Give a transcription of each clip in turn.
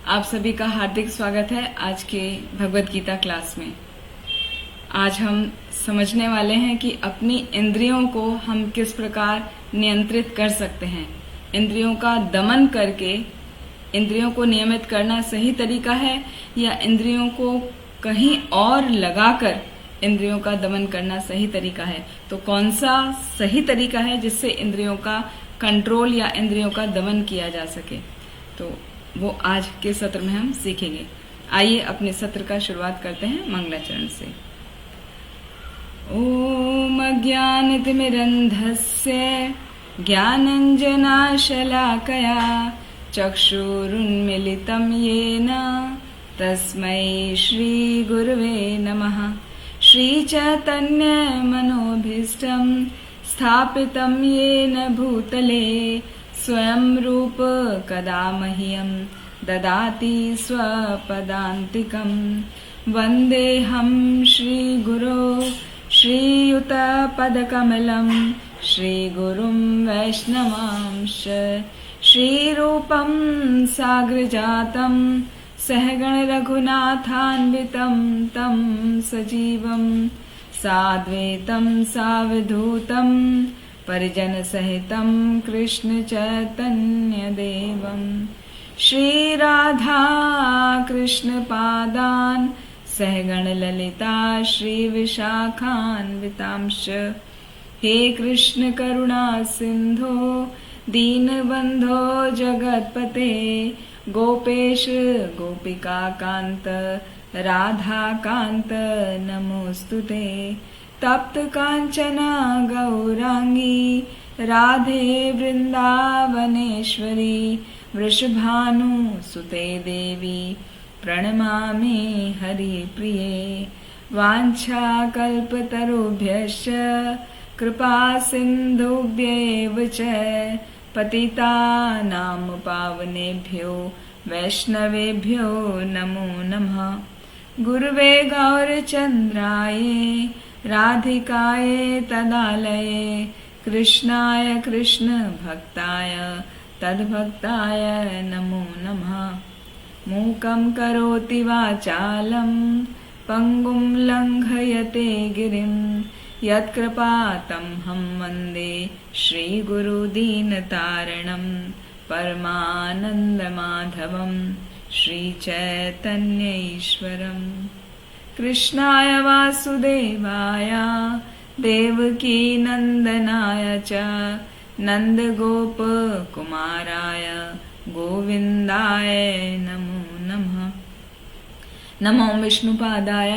आप सभी का हार्दिक स्वागत है आज के भगवत गीता क्लास में। आज हम समझने वाले हैं कि अपनी इंद्रियों को हम किस प्रकार नियंत्रित कर सकते हैं। इंद्रियों का दमन करके इंद्रियों को नियमित करना सही तरीका है या इंद्रियों को कहीं और लगाकर इंद्रियों का दमन करना सही तरीका है। तो कौन सा सही तरीका है जिससे इंद्रियों का कंट्रोल या इंद्रियों का दमन किया जा सके, तो वो आज के सत्र में हम सीखेंगे। आइए अपने सत्र का शुरुआत करते हैं मंगलाचरण से। ओम अज्ञानतिमिरन्धस्य ज्ञानञ्जनाशलाकया चक्षुरुन्मीलितं येन तस्मै श्रीगुरवे नमः। श्रीचैतन्यमनोभीष्टं स्थापितं येन भूतले स्वयं रूप कदा मह्यं ददाति स्वपदान्तिकं। वन्देऽहं श्रीगुरो श्रीयुतपदकमलं श्रीगुरुं वैष्णवांश्च। श्रीरूपं साग्रजातं सहगण रघुनाथान्वितं तं सजीवं साद्वैतं सावधूतं परिजन सहितं कृष्ण चैतन्य देवं। श्री राधा कृष्ण पादान् सहगण ललिता श्री विशाखान्वितांश्च। हे कृष्ण करुणा सिंधो दीनबंधो जगत्पते गोपेश गोपिका कांत राधा कांत नमोस्तुते। तप्त कांचना गौरांगी राधे वृंदावनेश्वरी वृषभानुसुते देवी प्रणमामि हरिप्रिये। वाञ्छाकल्पतरुभ्यश्च कृपा सिन्धुभ्येव च पतितानां पावनेभ्यो वैष्णवेभ्यो नमो नमः। गुरुवे गौरचन्द्राय राधिकाय तदालये कृष्णाय कृष्ण भक्ताय तद्भक्ताय नमो नमः। मूकं करोति वाचालं पंगुं लंघयते गिरिं यत्कृपातमहं वन्दे श्रीगुरुदीनतारणं परमानन्दमाधवं श्रीचैतन्य ईश्वरम्। कृष्णाय वासुदेवाय देवकी नंदनाय च नन्दगोपकुमाराय गोविन्दाय नमो नमः। नमो विष्णुपादाय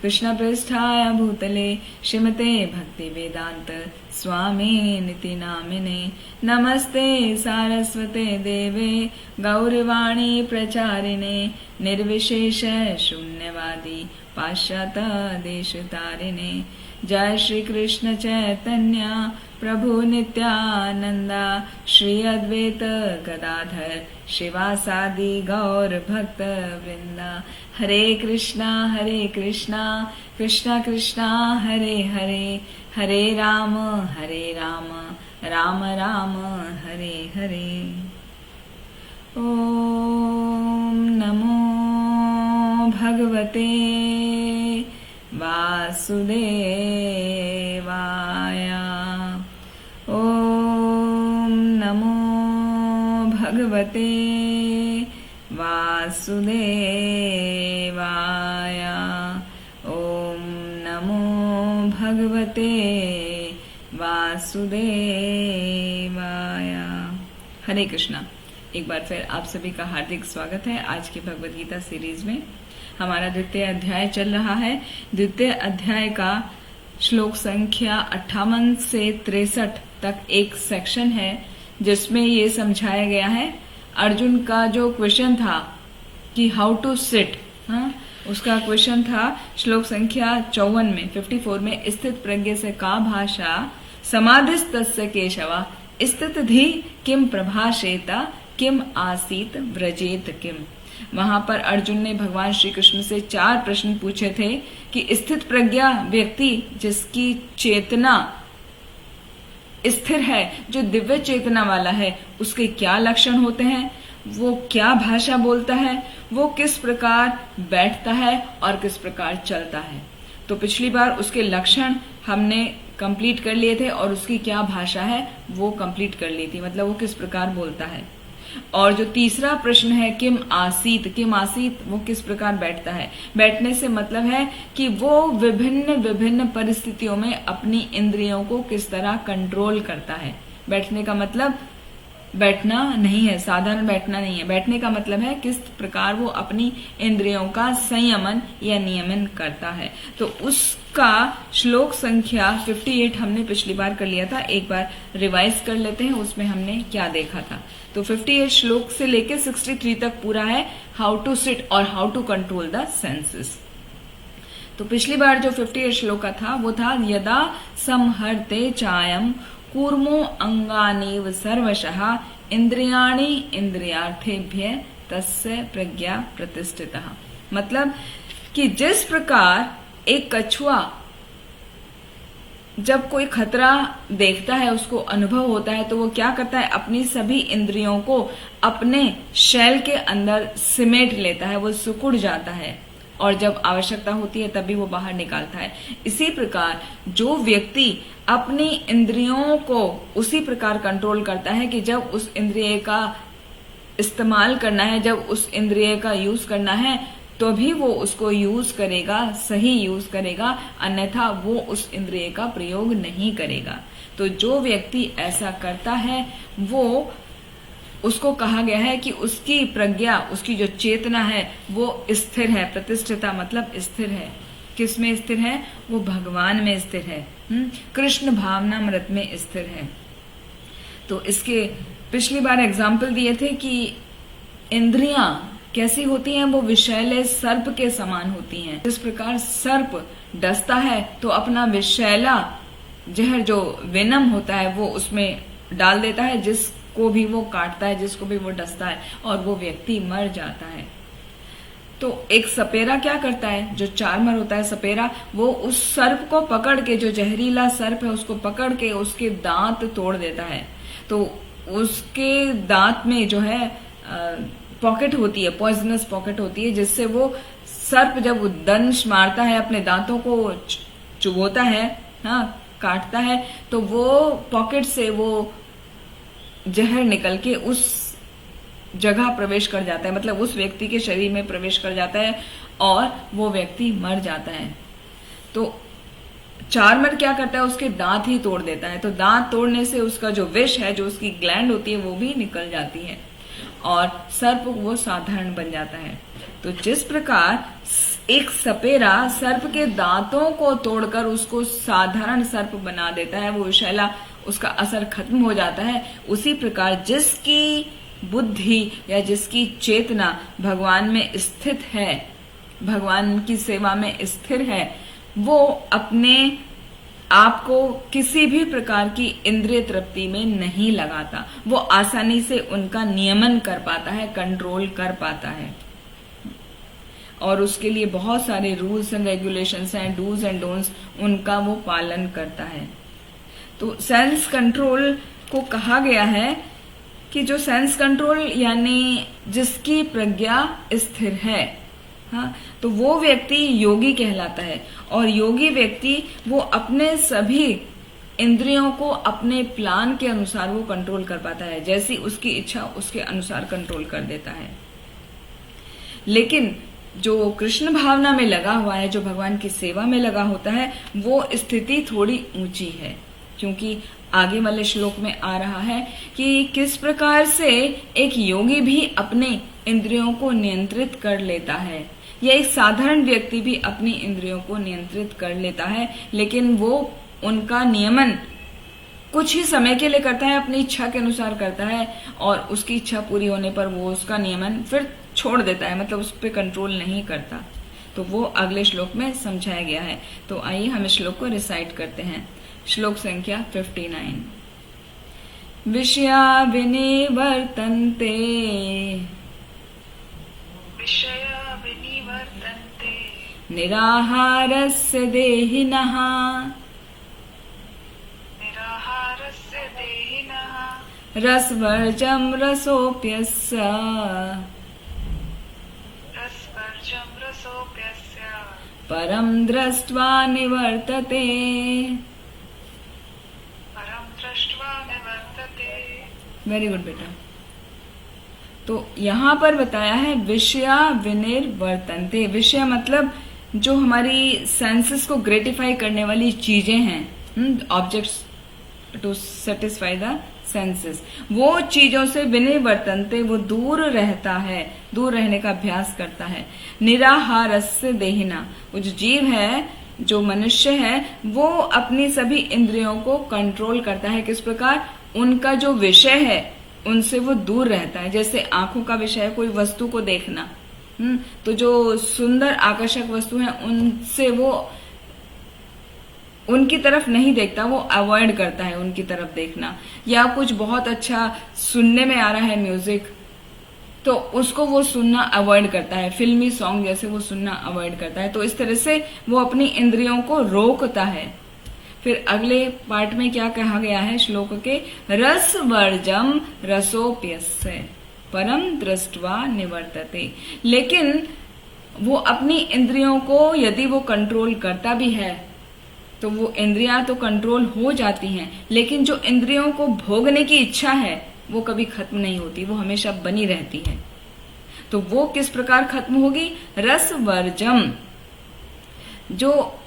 कृष्णपृष्ठाय भूतले श्रीमते भक्तिवेदांत स्वामिनिति नामिने। नमस्ते सारस्वते देवे गौरवाणी प्रचारिणे निर्विशेष शून्यवादी पाश्चात्य देशतारिणे। जय श्री कृष्ण चैतन्य प्रभु नित्यानंदा श्री अद्वैत गदाधर शिवासादि गौर भक्त वृंदा। हरे कृष्णा कृष्णा कृष्णा हरे हरे हरे राम राम राम हरे हरे। ओम नमो भगवते वासुदेवाय। ओम नमो भगवते वासुदेवाय। ओम नमो भगवते वासुदेवाय। हरे कृष्णा। एक बार फिर आप सभी का हार्दिक स्वागत है आज की भगवत गीता सीरीज में। हमारा द्वितीय अध्याय चल रहा है। द्वितीय अध्याय का श्लोक संख्या 58 से 63 तक एक सेक्शन है जिसमें ये समझाया गया है। अर्जुन का जो क्वेश्चन था कि हाउ टू सिट, उसका क्वेश्चन था श्लोक संख्या 54 में 54 में, स्थित प्रज्ञ से का भाषा समाधिस्तस्य केशवा स्थित धी किम प्रभाषेता किम आसीत व्रजेत किम। वहां पर अर्जुन ने भगवान श्री कृष्ण से 4 प्रश्न पूछे थे कि स्थित प्रज्ञा व्यक्ति जिसकी चेतना स्थिर है, जो दिव्य चेतना वाला है, उसके क्या लक्षण होते हैं, वो क्या भाषा बोलता है, वो किस प्रकार बैठता है और किस प्रकार चलता है। तो पिछली बार उसके लक्षण हमने कंप्लीट कर लिए थे और उसकी क्या भाषा है वो कंप्लीट कर ली थी, मतलब वो किस प्रकार बोलता है। और जो तीसरा प्रश्न है किम आसीत, वो किस प्रकार बैठता है। बैठने से मतलब है कि वो विभिन्न विभिन्न परिस्थितियों में अपनी इंद्रियों को किस तरह कंट्रोल करता है। बैठने का मतलब बैठना नहीं है, साधारण बैठना नहीं है। बैठने का मतलब है किस प्रकार वो अपनी इंद्रियों का संयमन या नियमन करता है। तो उसका श्लोक संख्या 58 हमने पिछली बार कर लिया था, एक बार रिवाइज कर लेते हैं उसमें हमने क्या देखा था। तो 58 श्लोक से लेके 63 तक पूरा है हाउ टू सिट और how to control the senses. तो पिछली बार जो 58 श्लोक का था वो था यदा संहरते चायम कूर्मो अंगानीव सर्वशः इंद्रियाणि इंद्रियार्थेभ्य तस्य प्रज्ञा प्रतिष्ठितः। मतलब कि जिस प्रकार एक कछुआ जब कोई खतरा देखता है, उसको अनुभव होता है, तो वो क्या करता है, अपनी सभी इंद्रियों को अपने शैल के अंदर सिमेट लेता है, वो सिकुड़ जाता है और जब आवश्यकता होती है तभी वो बाहर निकालता है। इसी प्रकार जो व्यक्ति अपनी इंद्रियों को उसी प्रकार कंट्रोल करता है कि जब उस इंद्रिय का इस्तेमाल करना है, जब उस इंद्रिय का यूज करना है तो भी वो उसको यूज करेगा, सही यूज करेगा, अन्यथा वो उस इंद्रिय का प्रयोग नहीं करेगा। तो जो व्यक्ति ऐसा करता है वो उसको कहा गया है कि उसकी प्रज्ञा, उसकी जो चेतना है वो स्थिर है। प्रतिष्ठिता मतलब स्थिर है। किस में स्थिर है? वो भगवान में स्थिर है, कृष्ण भावनामृत में स्थिर है। तो इसके पिछली बार एग्जाम्पल दिए थे कि इंद्रियां कैसी होती हैं, वो विषैले सर्प के समान होती हैं। जिस प्रकार सर्प डसता है तो अपना विषैला जहर जो वेनम होता है वो उसमें डाल देता है, जिसको भी वो काटता है, जिसको भी वो डसता है, और वो व्यक्ति मर जाता है। तो एक सपेरा क्या करता है, जो चार्मर होता है सपेरा, वो उस सर्प को पकड़ के, जो जहरीला सर्प है उसको पकड़ के उसके दांत तोड़ देता है। तो उसके दांत में जो है पॉकेट होती है, पॉइजनस पॉकेट होती है, जिससे वो सर्प जब दंश मारता है, अपने दांतों को चुभोता है, हाँ काटता है, तो वो पॉकेट से वो जहर निकल के उस जगह प्रवेश कर जाता है, मतलब उस व्यक्ति के शरीर में प्रवेश कर जाता है और वो व्यक्ति मर जाता है। तो चार्मर क्या करता है, उसके दांत ही तोड़ देता है। तो दांत तोड़ने से उसका जो विष है, जो उसकी ग्लैंड होती है, वो भी निकल जाती है और सर्प वो साधारण बन जाता है। तो जिस प्रकार एक सपेरा सर्प के दांतों को तोड़कर उसको साधारण सर्प बना देता है, वो विषैला उसका असर खत्म हो जाता है, उसी प्रकार जिसकी बुद्धि या जिसकी चेतना भगवान में स्थित है, भगवान की सेवा में स्थिर है, वो अपने आपको किसी भी प्रकार की इंद्रिय तृप्ति में नहीं लगाता। वो आसानी से उनका नियमन कर पाता है, कंट्रोल कर पाता है, और उसके लिए बहुत सारे रूल्स एंड रेगुलेशंस हैं, डूज एंड डोंट्स, उनका वो पालन करता है। तो सेंस कंट्रोल को कहा गया है कि जो सेंस कंट्रोल यानी जिसकी प्रज्ञा स्थिर है, हाँ, तो वो व्यक्ति योगी कहलाता है। और योगी व्यक्ति वो अपने सभी इंद्रियों को अपने प्लान के अनुसार वो कंट्रोल कर पाता है, जैसी उसकी इच्छा उसके अनुसार कंट्रोल कर देता है। लेकिन जो कृष्ण भावना में लगा हुआ है, जो भगवान की सेवा में लगा होता है, वो स्थिति थोड़ी ऊंची है, क्योंकि आगे वाले श्लोक में आ रहा है कि किस प्रकार से एक योगी भी अपने इंद्रियों को नियंत्रित कर लेता है, या एक साधारण व्यक्ति भी अपनी इंद्रियों को नियंत्रित कर लेता है, लेकिन वो उनका नियमन कुछ ही समय के लिए करता है, अपनी इच्छा के अनुसार करता है, और उसकी इच्छा पूरी होने पर वो उसका नियमन फिर छोड़ देता है, मतलब उस पर कंट्रोल नहीं करता। तो वो अगले श्लोक में समझाया गया है। तो आइए हम इस श्लोक को रिसाइट करते हैं। श्लोक संख्या 59। विषया विनिवर्तन्ते निराहारस्य देहिनः रसवर्जं रसोऽप्यस्य रसोऽप्यस्य परम दृष्ट्वा निवर्तते। परं दृष्ट्वा निवर्तते। वेरी गुड बेटा। तो यहाँ पर बताया है विषया विनिर्वर्तन्ते। विषय मतलब जो हमारी सेंसेस को ग्रेटिफाई करने वाली चीजें हैं, objects to satisfy the senses, वो चीजों से विनिर्वर्तन्ते, वो दूर रहता है, दूर रहने का अभ्यास करता है। निराहारस्य देहिना, वो जो जीव है, जो मनुष्य है, वो अपनी सभी इंद्रियों को कंट्रोल करता है। किस प्रकार? उनका जो विषय है उनसे वो दूर रहता है। जैसे आंखों का विषय है कोई वस्तु को देखना, तो जो सुंदर आकर्षक वस्तु है उनसे वो उनकी तरफ नहीं देखता, वो अवॉइड करता है उनकी तरफ देखना। या कुछ बहुत अच्छा सुनने में आ रहा है म्यूजिक, तो उसको वो सुनना अवॉइड करता है। फिल्मी सॉन्ग जैसे वो सुनना अवॉइड करता है। तो इस तरह से वो अपनी इंद्रियों को रोकता है। फिर अगले पार्ट में क्या कहा गया है श्लोक के? रस वर्जम रसोप्यस्य परम दृष्ट्वा निवर्तते। लेकिन वो अपनी इंद्रियों को यदि वो कंट्रोल करता भी है तो वो इंद्रियां तो कंट्रोल हो जाती हैं, लेकिन जो इंद्रियों को भोगने की इच्छा है वो कभी खत्म नहीं होती, वो हमेशा बनी रहती है। तो वो किस प्रकार खत्म होगी? रस वर्जम, जो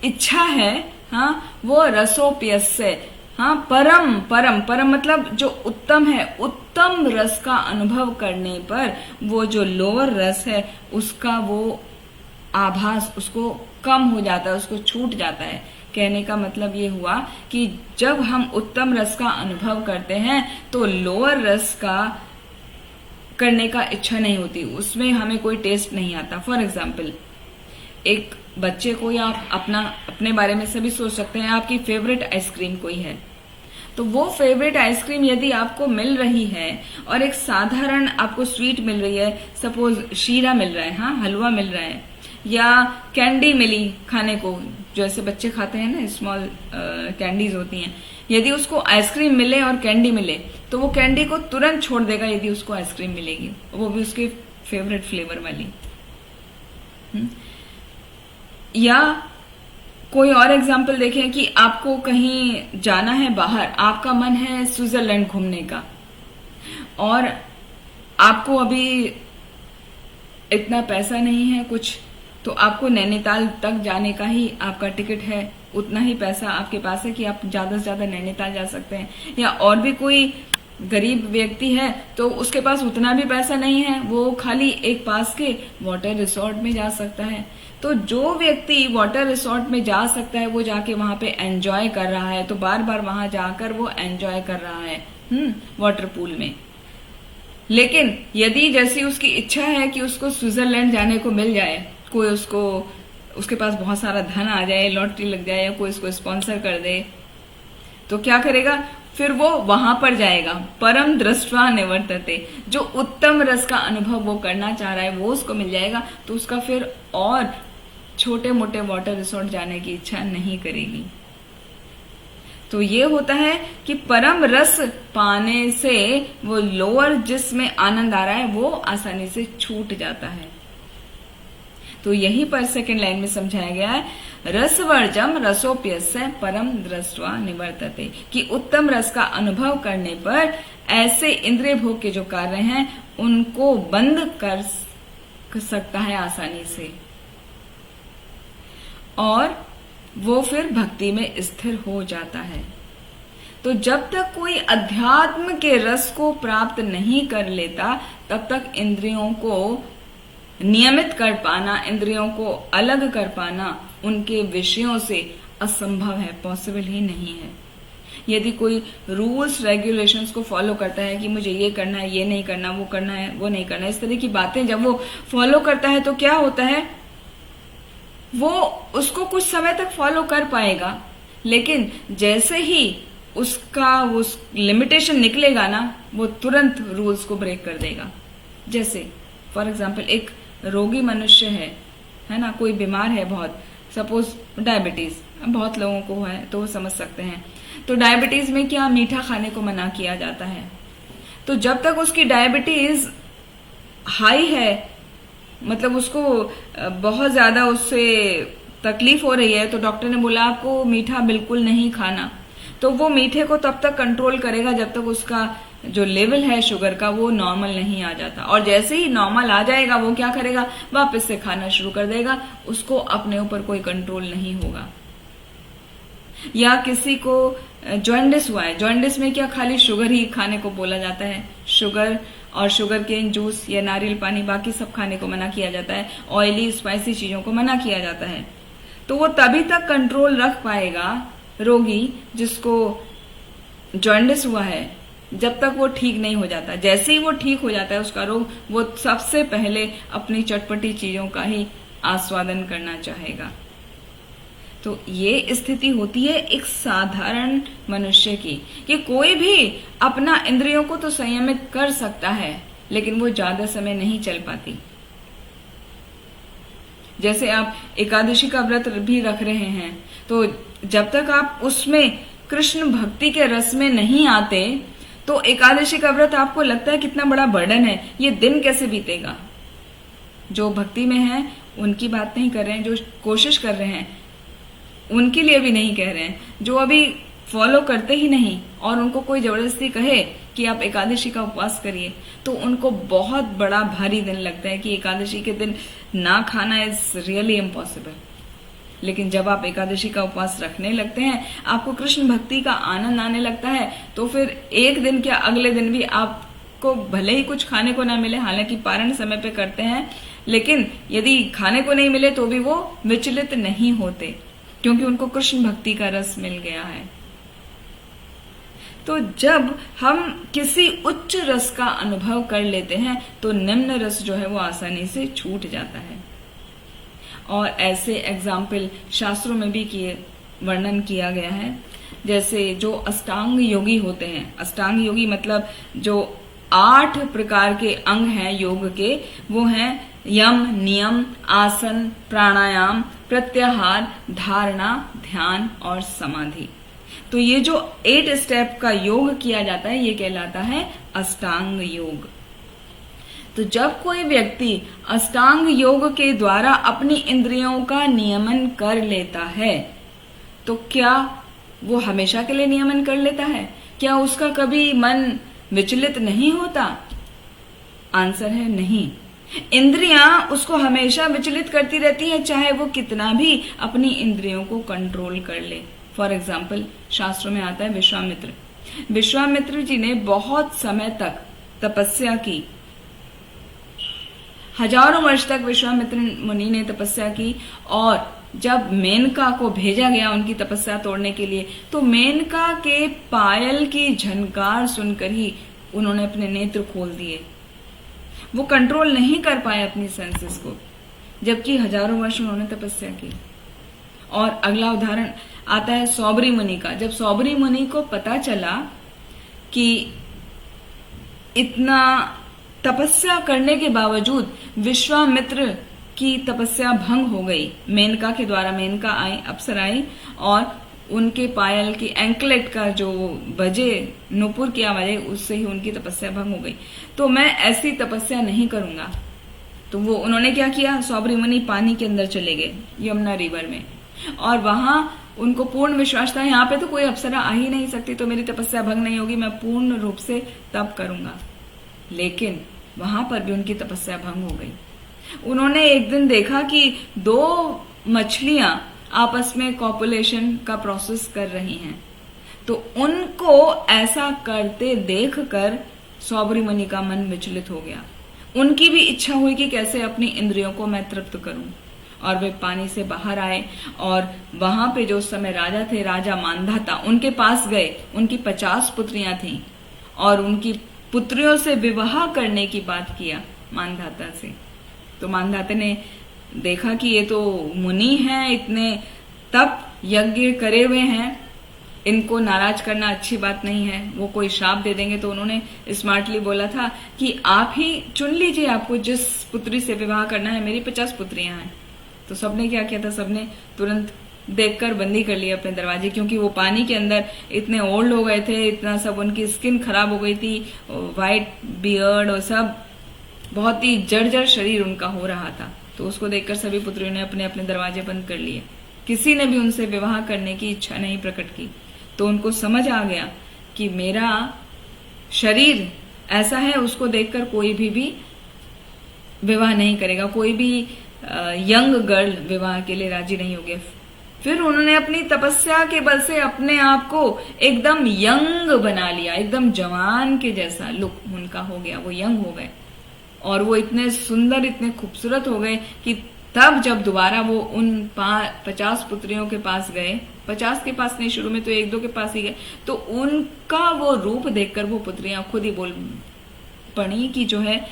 इच्छा है, हाँ, वो रसोप्यस्य, हाँ, परम परम परम मतलब जो उत्तम है, उत्तम रस का अनुभव करने पर वो जो लोअर रस है उसका वो आभास उसको कम हो जाता है, उसको छूट जाता है। कहने का मतलब ये हुआ कि जब हम उत्तम रस का अनुभव करते हैं तो लोअर रस का करने का इच्छा नहीं होती, उसमें हमें कोई टेस्ट नहीं आता। फॉर एग्जाम्पल, एक बच्चे को, या आप अपने बारे में सभी सोच सकते हैं, आपकी फेवरेट आइसक्रीम कोई है, तो वो फेवरेट आइसक्रीम यदि आपको मिल रही है और एक साधारण आपको स्वीट मिल रही है, सपोज शीरा मिल रहा है, हाँ, हलवा मिल रहा है, या कैंडी मिली खाने को, जैसे बच्चे खाते हैं ना, स्मॉल कैंडीज होती हैं, यदि उसको आइसक्रीम मिले और कैंडी मिले तो वो कैंडी को तुरंत छोड़ देगा यदि उसको आइसक्रीम मिलेगी, वो भी उसके फेवरेट फ्लेवर वाली। या कोई और एग्जाम्पल देखें कि आपको कहीं जाना है बाहर, आपका मन है स्विट्जरलैंड घूमने का और आपको अभी इतना पैसा नहीं है कुछ, तो आपको नैनीताल तक जाने का ही आपका टिकट है, उतना ही पैसा आपके पास है कि आप ज्यादा से ज्यादा नैनीताल जा सकते हैं। या और भी कोई गरीब व्यक्ति है तो उसके पास उतना भी पैसा नहीं है, वो खाली एक पास के वाटर रिसोर्ट में जा सकता है। तो जो व्यक्ति वाटर रिसोर्ट में जा सकता है वो जाके वहां पे एंजॉय कर रहा है, तो बार बार वहां जाकर वो एंजॉय कर रहा है वाटर पूल में। लेकिन यदि जैसी उसकी इच्छा है कि उसको स्विट्जरलैंड जाने को मिल जाए, कोई उसके पास बहुत सारा धन आ जाए, लॉटरी लग जाए, या कोई उसको स्पॉन्सर कर दे, तो क्या करेगा? फिर वो वहां पर जाएगा। परम दृष्ट्वा निवर्तते, जो उत्तम रस का अनुभव वो करना चाह रहा है वो उसको मिल जाएगा, तो उसका फिर और छोटे मोटे वाटर रिसोर्ट जाने की इच्छा नहीं करेगी। तो ये होता है कि परम रस पाने से वो लोअर जिसमें आनंद आ रहा है वो आसानी से छूट जाता है। तो यहीं पर सेकंड लाइन में समझाया गया है, रसवर्जम रसोप्यस्य परम दृष्ट्वा निवर्तते, कि उत्तम रस का अनुभव करने पर ऐसे इंद्रिय भोग के जो कार्य हैं उनको बंद कर सकता है आसानी से, और वो फिर भक्ति में स्थिर हो जाता है। तो जब तक कोई अध्यात्म के रस को प्राप्त नहीं कर लेता तब तक इंद्रियों को नियमित कर पाना, इंद्रियों को अलग कर पाना उनके विषयों से असंभव है, पॉसिबल ही नहीं है। यदि कोई रूल्स रेगुलेशंस को फॉलो करता है कि मुझे ये करना है, ये नहीं करना, वो करना है, वो नहीं करना, इस तरह की बातें जब वो फॉलो करता है तो क्या होता है, वो उसको कुछ समय तक फॉलो कर पाएगा, लेकिन जैसे ही उसका उस लिमिटेशन निकलेगा ना, वो तुरंत रूल्स को ब्रेक कर देगा। जैसे फॉर एग्जाम्पल एक रोगी मनुष्य है ना, कोई बीमार है बहुत, सपोज डायबिटीज, बहुत लोगों को है तो वो समझ सकते हैं। तो डायबिटीज में क्या, मीठा खाने को मना किया जाता है। तो जब तक उसकी डायबिटीज हाई है मतलब उसको बहुत ज्यादा उससे तकलीफ हो रही है, तो डॉक्टर ने बोला आपको मीठा बिल्कुल नहीं खाना। तो वो मीठे को तब तक कंट्रोल करेगा जब तक उसका जो लेवल है शुगर का वो नॉर्मल नहीं आ जाता। और जैसे ही नॉर्मल आ जाएगा वो क्या करेगा, वापस से खाना शुरू कर देगा। उसको अपने ऊपर कोई कंट्रोल नहीं होगा। या किसी को जॉन्डिस हुआ है, जॉन्डिस में क्या खाली शुगर ही खाने को बोला जाता है, शुगर और शुगर केन जूस या नारियल पानी, बाकी सब खाने को मना किया जाता है। ऑयली स्पाइसी चीजों को मना किया जाता है। तो वो तभी तक कंट्रोल रख पाएगा रोगी जिसको जॉन्डिस हुआ है, जब तक वो ठीक नहीं हो जाता। जैसे ही वो ठीक हो जाता है उसका रोग, वो सबसे पहले अपनी चटपटी चीजों का ही आस्वादन करना चाहेगा। तो ये स्थिति होती है एक साधारण मनुष्य की, कि कोई भी अपना इंद्रियों को तो संयमित कर सकता है, लेकिन वो ज्यादा समय नहीं चल पाती। जैसे आप एकादशी का व्रत भी रख रहे हैं, तो जब तक आप उसमें कृष्ण भक्ति के रस में नहीं आते, तो एकादशी का व्रत आपको लगता है कितना बड़ा बर्डन है, ये दिन कैसे बीतेगा। जो भक्ति में है उनकी बात नहीं कर रहे हैं, जो कोशिश कर रहे हैं उनके लिए भी नहीं कह रहे हैं, जो अभी फॉलो करते ही नहीं और उनको कोई जबरदस्ती कहे कि आप एकादशी का उपवास करिए, तो उनको बहुत बड़ा भारी दिन लगता है कि एकादशी के दिन ना खाना इज रियली इम्पॉसिबल। लेकिन जब आप एकादशी का उपवास रखने लगते हैं, आपको कृष्ण भक्ति का आनंद आने लगता है, तो फिर एक दिन क्या अगले दिन भी आपको भले ही कुछ खाने को ना मिले, हालांकि पारण समय पे करते हैं, लेकिन यदि खाने को नहीं मिले तो भी वो विचलित नहीं होते, क्योंकि उनको कृष्ण भक्ति का रस मिल गया है। तो जब हम किसी उच्च रस का अनुभव कर लेते हैं, तो निम्न रस जो है वो आसानी से छूट जाता है। और ऐसे एग्जाम्पल शास्त्रों में भी वर्णन किया गया है। जैसे जो अष्टांग योगी होते हैं, अष्टांग योगी मतलब जो 8 प्रकार के अंग हैं योग के, वो हैं यम, नियम, आसन, प्राणायाम, प्रत्याहार, धारणा, ध्यान और समाधि। तो ये जो 8 स्टेप का योग किया जाता है, ये कहलाता है अष्टांग योग। तो जब कोई व्यक्ति अष्टांग योग के द्वारा अपनी इंद्रियों का नियमन कर लेता है, तो क्या वो हमेशा के लिए नियमन कर लेता है? क्या उसका कभी मन विचलित नहीं होता? आंसर है नहीं। इंद्रियां उसको हमेशा विचलित करती रहती हैं, चाहे वो कितना भी अपनी इंद्रियों को कंट्रोल कर ले। फॉर एग्जाम्पल, शास्त्रों में आता है विश्वामित्र जी ने बहुत समय तक तपस्या की, हजारों वर्ष तक विश्वामित्र मुनि ने तपस्या की। और जब मेनका को भेजा गया उनकी तपस्या तोड़ने के लिए, तो मेनका के पायल की झनकार सुनकर ही उन्होंने अपने नेत्र खोल दिए। वो कंट्रोल नहीं कर पाए अपनी सेंसेस को, जबकि हजारों वर्ष उन्होंने तपस्या की। और अगला उदाहरण आता है सौबरी मुनि का। जब सौबरी मुनि को पता चला कि इतना तपस्या करने के बावजूद विश्वामित्र की तपस्या भंग हो गई, मेनका के द्वारा, मेनका आई, अप्सरा आई, और उनके पायल की एंकलेट का जो बजे, नुपुर की आवाज, उससे ही उनकी तपस्या भंग हो गई। तो मैं ऐसी तपस्या नहीं करूंगा। तो वो उन्होंने क्या किया, सौबरी मुनि पानी के अंदर चले गए, यमुना रिवर में, और वहां उनको पूर्ण विश्वास था यहाँ पे तो कोई अप्सरा आ ही नहीं सकती, तो मेरी तपस्या भंग नहीं होगी, मैं पूर्ण रूप से तप करूंगा। लेकिन वहां पर भी उनकी तपस्या भंग हो गई। उन्होंने एक दिन देखा कि 2 मछलियां आपस में कॉपुलेशन का प्रोसेस कर रही हैं। तो उनको ऐसा करते देखकर सौबरी मुनि का मन विचलित हो गया। उनकी भी इच्छा हुई कि कैसे अपनी इंद्रियों को मैं तृप्त करूं, और वे पानी से बाहर आए और वहां पे जो उस समय राजा थे, राजा मानधाता, उनके पास गए। उनकी 50 पुत्रियां थीं और उनकी पुत्रियों से विवाह करने की बात किया मानधाता से। तो मानधाता ने देखा कि ये तो मुनि हैं, इतने तप यज्ञ करे हुए हैं, इनको नाराज करना अच्छी बात नहीं है, वो कोई श्राप दे देंगे। तो उन्होंने स्मार्टली बोला था कि आप ही चुन लीजिए आपको जिस पुत्री से विवाह करना है, मेरी 50 पुत्रियां हैं। तो सबने क्या किया था, सबने तुरंत देखकर बंदी कर लिया अपने दरवाजे, क्योंकि वो पानी के अंदर इतने ओल्ड हो गए थे, इतना सब, उनकी स्किन खराब हो गई थी, वाइट बियर्ड और सब, बहुत ही जर्जर शरीर उनका हो रहा था। तो उसको देखकर सभी पुत्रियों ने अपने अपने दरवाजे बंद कर लिए। किसी ने भी उनसे विवाह करने की इच्छा नहीं प्रकट की। तो उनको समझ आ गया कि मेरा शरीर ऐसा है, उसको देखकर कोई भी विवाह नहीं करेगा, कोई भी यंग गर्ल विवाह के लिए राजी नहीं होगी। फिर उन्होंने अपनी तपस्या के बल से अपने आप को एकदम यंग बना लिया, एकदम जवान के जैसा लुक उनका हो गया, वो यंग हो गए और वो इतने सुंदर, इतने खूबसूरत हो गए कि तब जब दोबारा वो उन 50 पुत्रियों के पास गए, 50 के पास नहीं, शुरू में तो 1-2 के पास ही गए, तो उनका वो रूप देखकर वो पुत्रियां खुद ही बोल पड़ी कि जो है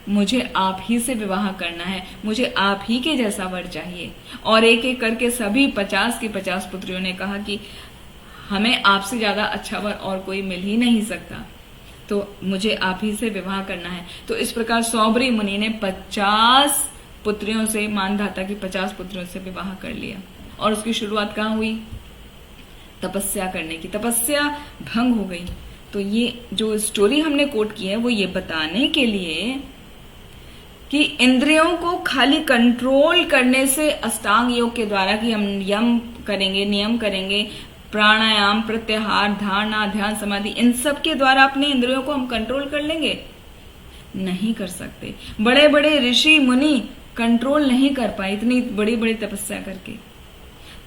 मुझे आप ही से विवाह करना है, मुझे आप ही के जैसा वर चाहिए। और एक एक करके सभी 50 की 50 पुत्रियों ने कहा कि हमें आपसे ज्यादा अच्छा वर और कोई मिल ही नहीं सकता, तो मुझे आप ही से विवाह करना है। तो इस प्रकार सौबरी मुनि ने 50 पुत्रियों से, मानधाता की 50 पुत्रियों से विवाह कर लिया। और उसकी शुरुआत कहाँ हुई? तपस्या करने की। तपस्या भंग हो गई। तो ये जो स्टोरी हमने कोट की है वो ये बताने के लिए कि इंद्रियों को खाली कंट्रोल करने से, अष्टांग योग के द्वारा कि हम यम करेंगे, नियम करेंगे, प्राणायाम, प्रत्याहार, धारणा, ध्यान, समाधि, इन सब के द्वारा अपने इंद्रियों को हम कंट्रोल कर लेंगे? नहीं कर सकते। बड़े बड़े ऋषि मुनि कंट्रोल नहीं कर पाए इतनी बड़ी बड़ी तपस्या करके।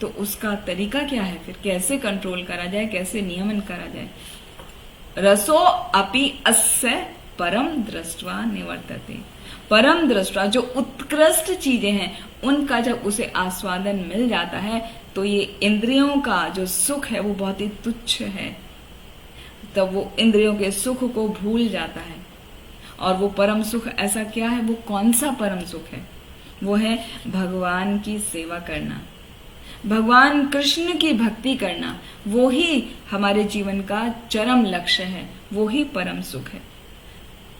तो उसका तरीका क्या है फिर? कैसे कंट्रोल करा जाए, कैसे नियमन करा जाए? रसो अपि अस्य परम दृष्ट्वा निवर्तते। परम दृष्टा, जो उत्कृष्ट चीजें हैं उनका जब उसे आस्वादन मिल जाता है तो ये इंद्रियों का जो सुख है वो बहुत ही तुच्छ है। तब वो इंद्रियों के सुख को भूल जाता है। और वो परम सुख ऐसा क्या है? वो कौन सा परम सुख है? वो है भगवान की सेवा करना, भगवान कृष्ण की भक्ति करना। वो ही हमारे जीवन का चरम लक्ष्य है, वो ही परम सुख है।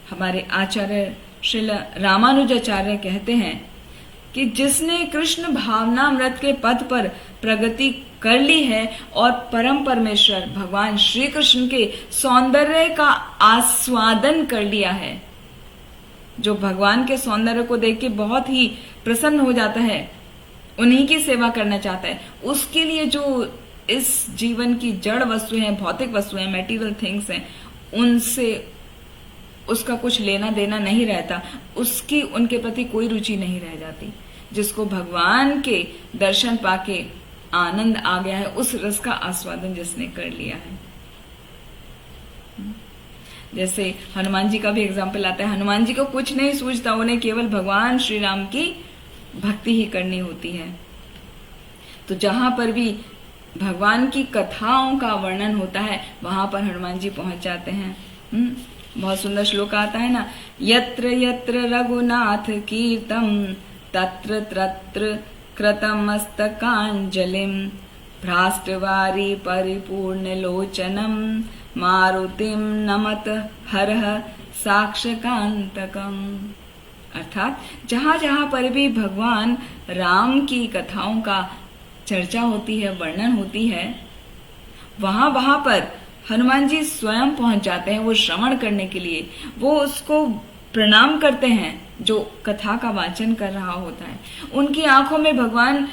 हमारे आचार्य श्रील रामानुजाचार्य कहते हैं कि जिसने कृष्ण भावनामृत के पद पर प्रगति कर ली है और परम परमेश्वर भगवान श्री कृष्ण के सौंदर्य का आस्वादन कर लिया है, जो भगवान के सौंदर्य को देख के बहुत ही प्रसन्न हो जाता है, उन्हीं की सेवा करना चाहता है, उसके लिए जो इस जीवन की जड़ वस्तुएं हैं, भौतिक वस्तुएं, मेटीरियल थिंग्स हैं, उनसे उसका कुछ लेना देना नहीं रहता, उसकी उनके प्रति कोई रुचि नहीं रह जाती। जिसको भगवान के दर्शन पाके आनंद आ गया है, उस रस का आस्वादन जिसने कर लिया है। जैसे हनुमान जी का भी एग्जाम्पल आता है। हनुमान जी को कुछ नहीं सूझता, उन्हें केवल भगवान श्री राम की भक्ति ही करनी होती है। तो जहां पर भी भगवान की कथाओं का वर्णन होता है वहां पर हनुमान जी पहुंच जाते हैं। बहुत सुंदर श्लोक आता है ना, यत्र यत्र रघुनाथ कीर्तम तत्र तत्र कृतमस्तकांजलिम भ्राष्टवारी परिपूर्ण लोचनम मारुतिम नमत हरः साक्षकांतकम। अर्थात जहां जहां पर भी भगवान राम की कथाओं का चर्चा होती है, वर्णन होती है, वहां वहां पर हनुमान जी स्वयं पहुंच जाते हैं वो श्रवण करने के लिए। वो उसको प्रणाम करते हैं जो कथा का वाचन कर रहा होता है। उनकी आंखों में भगवान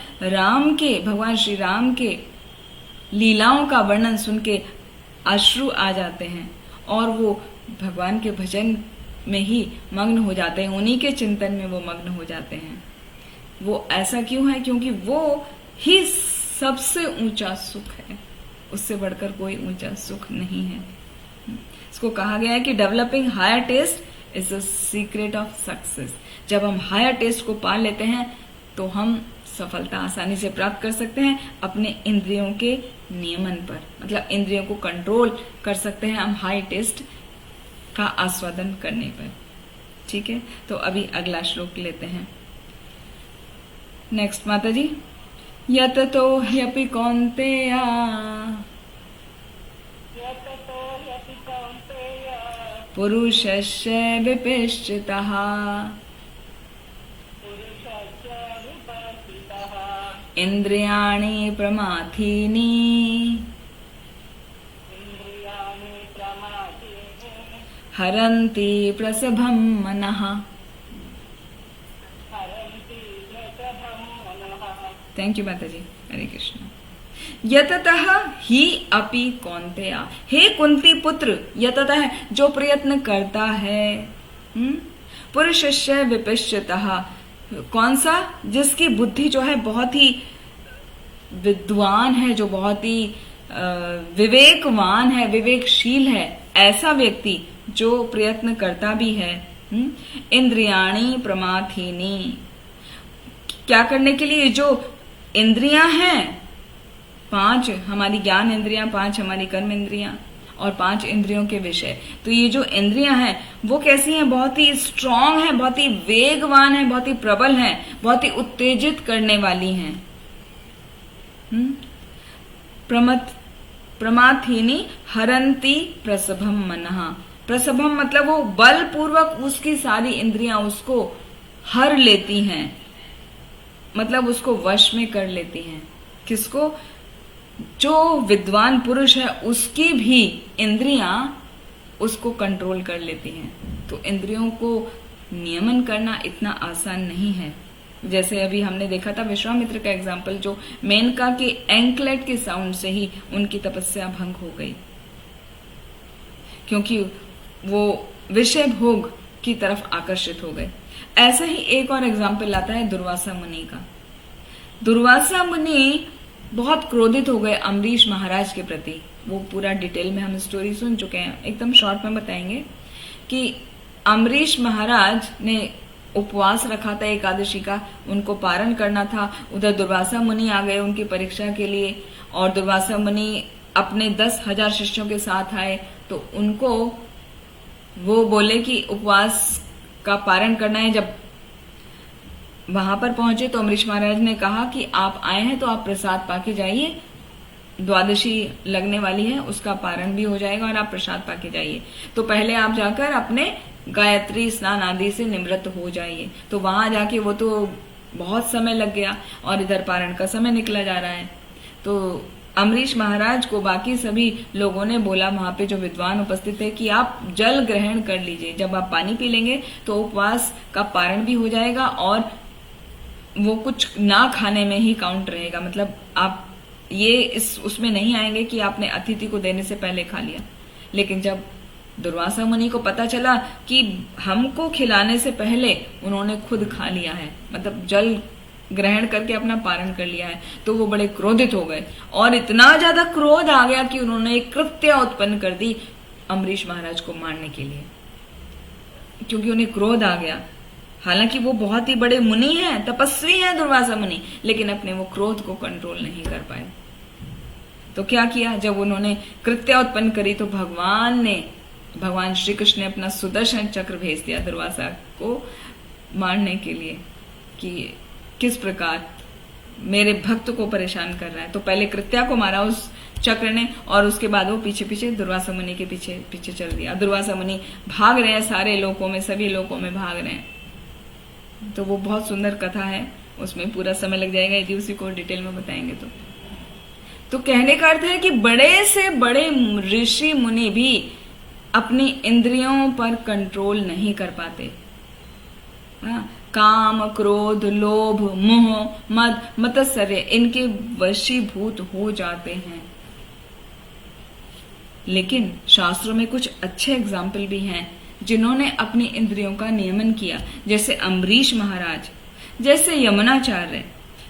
श्री राम के लीलाओं का वर्णन सुन के अश्रु आ जाते हैं और वो भगवान के भजन में ही मग्न हो जाते हैं, उन्हीं के चिंतन में वो मग्न हो जाते हैं। वो ऐसा क्यों है? क्योंकि वो ही सबसे ऊंचा सुख है, उससे बढ़कर कोई ऊंचा सुख नहीं है। इसको कहा गया है कि developing higher taste is the secret of success. जब हम हायर टेस्ट को पा लेते हैं तो हम सफलता आसानी से प्राप्त कर सकते हैं अपने इंद्रियों के नियमन पर, मतलब इंद्रियों को कंट्रोल कर सकते हैं हम हाई टेस्ट का आस्वादन करने पर। ठीक है, तो अभी अगला श्लोक लेते हैं। नेक्स्ट माता जी, यततो ह्यपि कौन्तेय पुरुषस्य विपेश्चितः इंद्रियाणि प्रमाथीनि हरन्ति प्रसभं मनः। थैंक यू माता जी। हरे कृष्ण। यततः ही अपि कौन्तेया, हे कुंती पुत्र, यततः जो प्रयत्न करता है, पुरुषस्य विपश्चितः, कौन सा, जिसकी बुद्धि जो है बहुत ही विद्वान है, जो बहुत ही विवेकवान है, विवेकशील है, ऐसा व्यक्ति जो प्रयत्न करता भी है। इंद्रियाणी प्रमाथीनी, क्या करने के लिए, जो इंद्रियां हैं 5 हमारी ज्ञान इंद्रियां, 5 हमारी कर्म इंद्रियां और 5 इंद्रियों के विषय। तो ये जो इंद्रियां हैं वो कैसी हैं, बहुत ही स्ट्रांग है, बहुत ही वेगवान है, बहुत ही प्रबल है, बहुत ही उत्तेजित करने वाली हैं। प्रमाथीनी हरंती प्रसभम मनः, प्रसभम मतलब वो बलपूर्वक उसकी सारी इंद्रियां उसको हर लेती हैं, मतलब उसको वश में कर लेती हैं। किसको, जो विद्वान पुरुष है उसकी भी इंद्रियां उसको कंट्रोल कर लेती हैं। तो इंद्रियों को नियमन करना इतना आसान नहीं है। जैसे अभी हमने देखा था विश्वामित्र का एग्जाम्पल, जो मेनका के एंकलेट के साउंड से ही उनकी तपस्या भंग हो गई, क्योंकि वो विषय भोग की तरफ आकर्षित हो गए। ऐसा ही एक और एग्जाम्पल आता है दुर्वासा मुनि का। दुर्वासा मुनि बहुत क्रोधित हो गए अम्बरीश महाराज के प्रति। वो पूरा डिटेल में हम स्टोरी सुन चुके हैं, एकदम शॉर्ट में बताएंगे कि अम्बरीश महाराज ने उपवास रखा था एकादशी का, उनको पारण करना था। उधर दुर्वासा मुनि आ गए उनकी परीक्षा के लिए, और दुर्वासा मुनि अपने 10,000 शिष्यों के साथ आए। तो उनको वो बोले कि उपवास का पारण करना है। जब वहां पर पहुंचे तो अम्बरीश महाराज ने कहा कि आप आए हैं तो आप प्रसाद पाके जाइए, द्वादशी लगने वाली है, उसका पारण भी हो जाएगा और आप प्रसाद पाके जाइए। तो पहले आप जाकर अपने गायत्री स्नान आदि से निवृत्त हो जाइए। तो वहां जाके वो तो बहुत समय लग गया और इधर पारण का समय निकला जा रहा है। तो अम्बरीश महाराज को बाकी सभी लोगों ने बोला, वहां पे जो विद्वान उपस्थित थे, कि आप जल ग्रहण कर लीजिए। जब आप पानी पी लेंगे तो उपवास का पारण भी हो जाएगा और वो कुछ ना खाने में ही काउंट रहेगा। मतलब आप ये उसमें नहीं आएंगे कि आपने अतिथि को देने से पहले खा लिया। लेकिन जब दुर्वासा मुनि को पता चला कि हमको खिलाने से पहले उन्होंने खुद खा लिया है, मतलब जल ग्रहण करके अपना पारण कर लिया है, तो वो बड़े क्रोधित हो गए और इतना ज्यादा क्रोध आ गया कि उन्होंने एक कृत्या उत्पन्न कर दी अम्बरीश महाराज को मारने के लिए, क्योंकि उन्हें क्रोध आ गया। हालांकि वो बहुत ही बड़े मुनि हैं, तपस्वी हैं दुर्वासा मुनि, लेकिन अपने वो क्रोध को कंट्रोल नहीं कर पाए। तो क्या किया, जब उन्होंने कृत्या उत्पन्न करी तो भगवान श्री कृष्ण ने अपना सुदर्शन चक्र भेज दिया दुर्वासा को मारने के लिए, कि किस प्रकार मेरे भक्त को परेशान कर रहा है। तो पहले कृत्या को मारा उस चक्र ने, और उसके बाद वो पीछे पीछे दुर्वासा मुनि के पीछे पीछे चल दिया। दुर्वासा मुनि भाग रहे हैं, सारे लोकों में, सभी लोकों में भाग रहे हैं। तो वो बहुत सुंदर कथा है, उसमें पूरा समय लग जाएगा यदि उसी को डिटेल में बताएंगे तो कहने का अर्थ है कि बड़े से बड़े ऋषि मुनि भी अपनी इंद्रियों पर कंट्रोल नहीं कर पाते। काम, क्रोध, लोभ, मोह, मद, मत्सर्य इनके वशीभूत हो जाते हैं। लेकिन शास्त्रों में कुछ अच्छे एग्जाम्पल भी हैं जिन्होंने अपनी इंद्रियों का नियमन किया, जैसे अम्बरीश महाराज, जैसे यमुनाचार्य।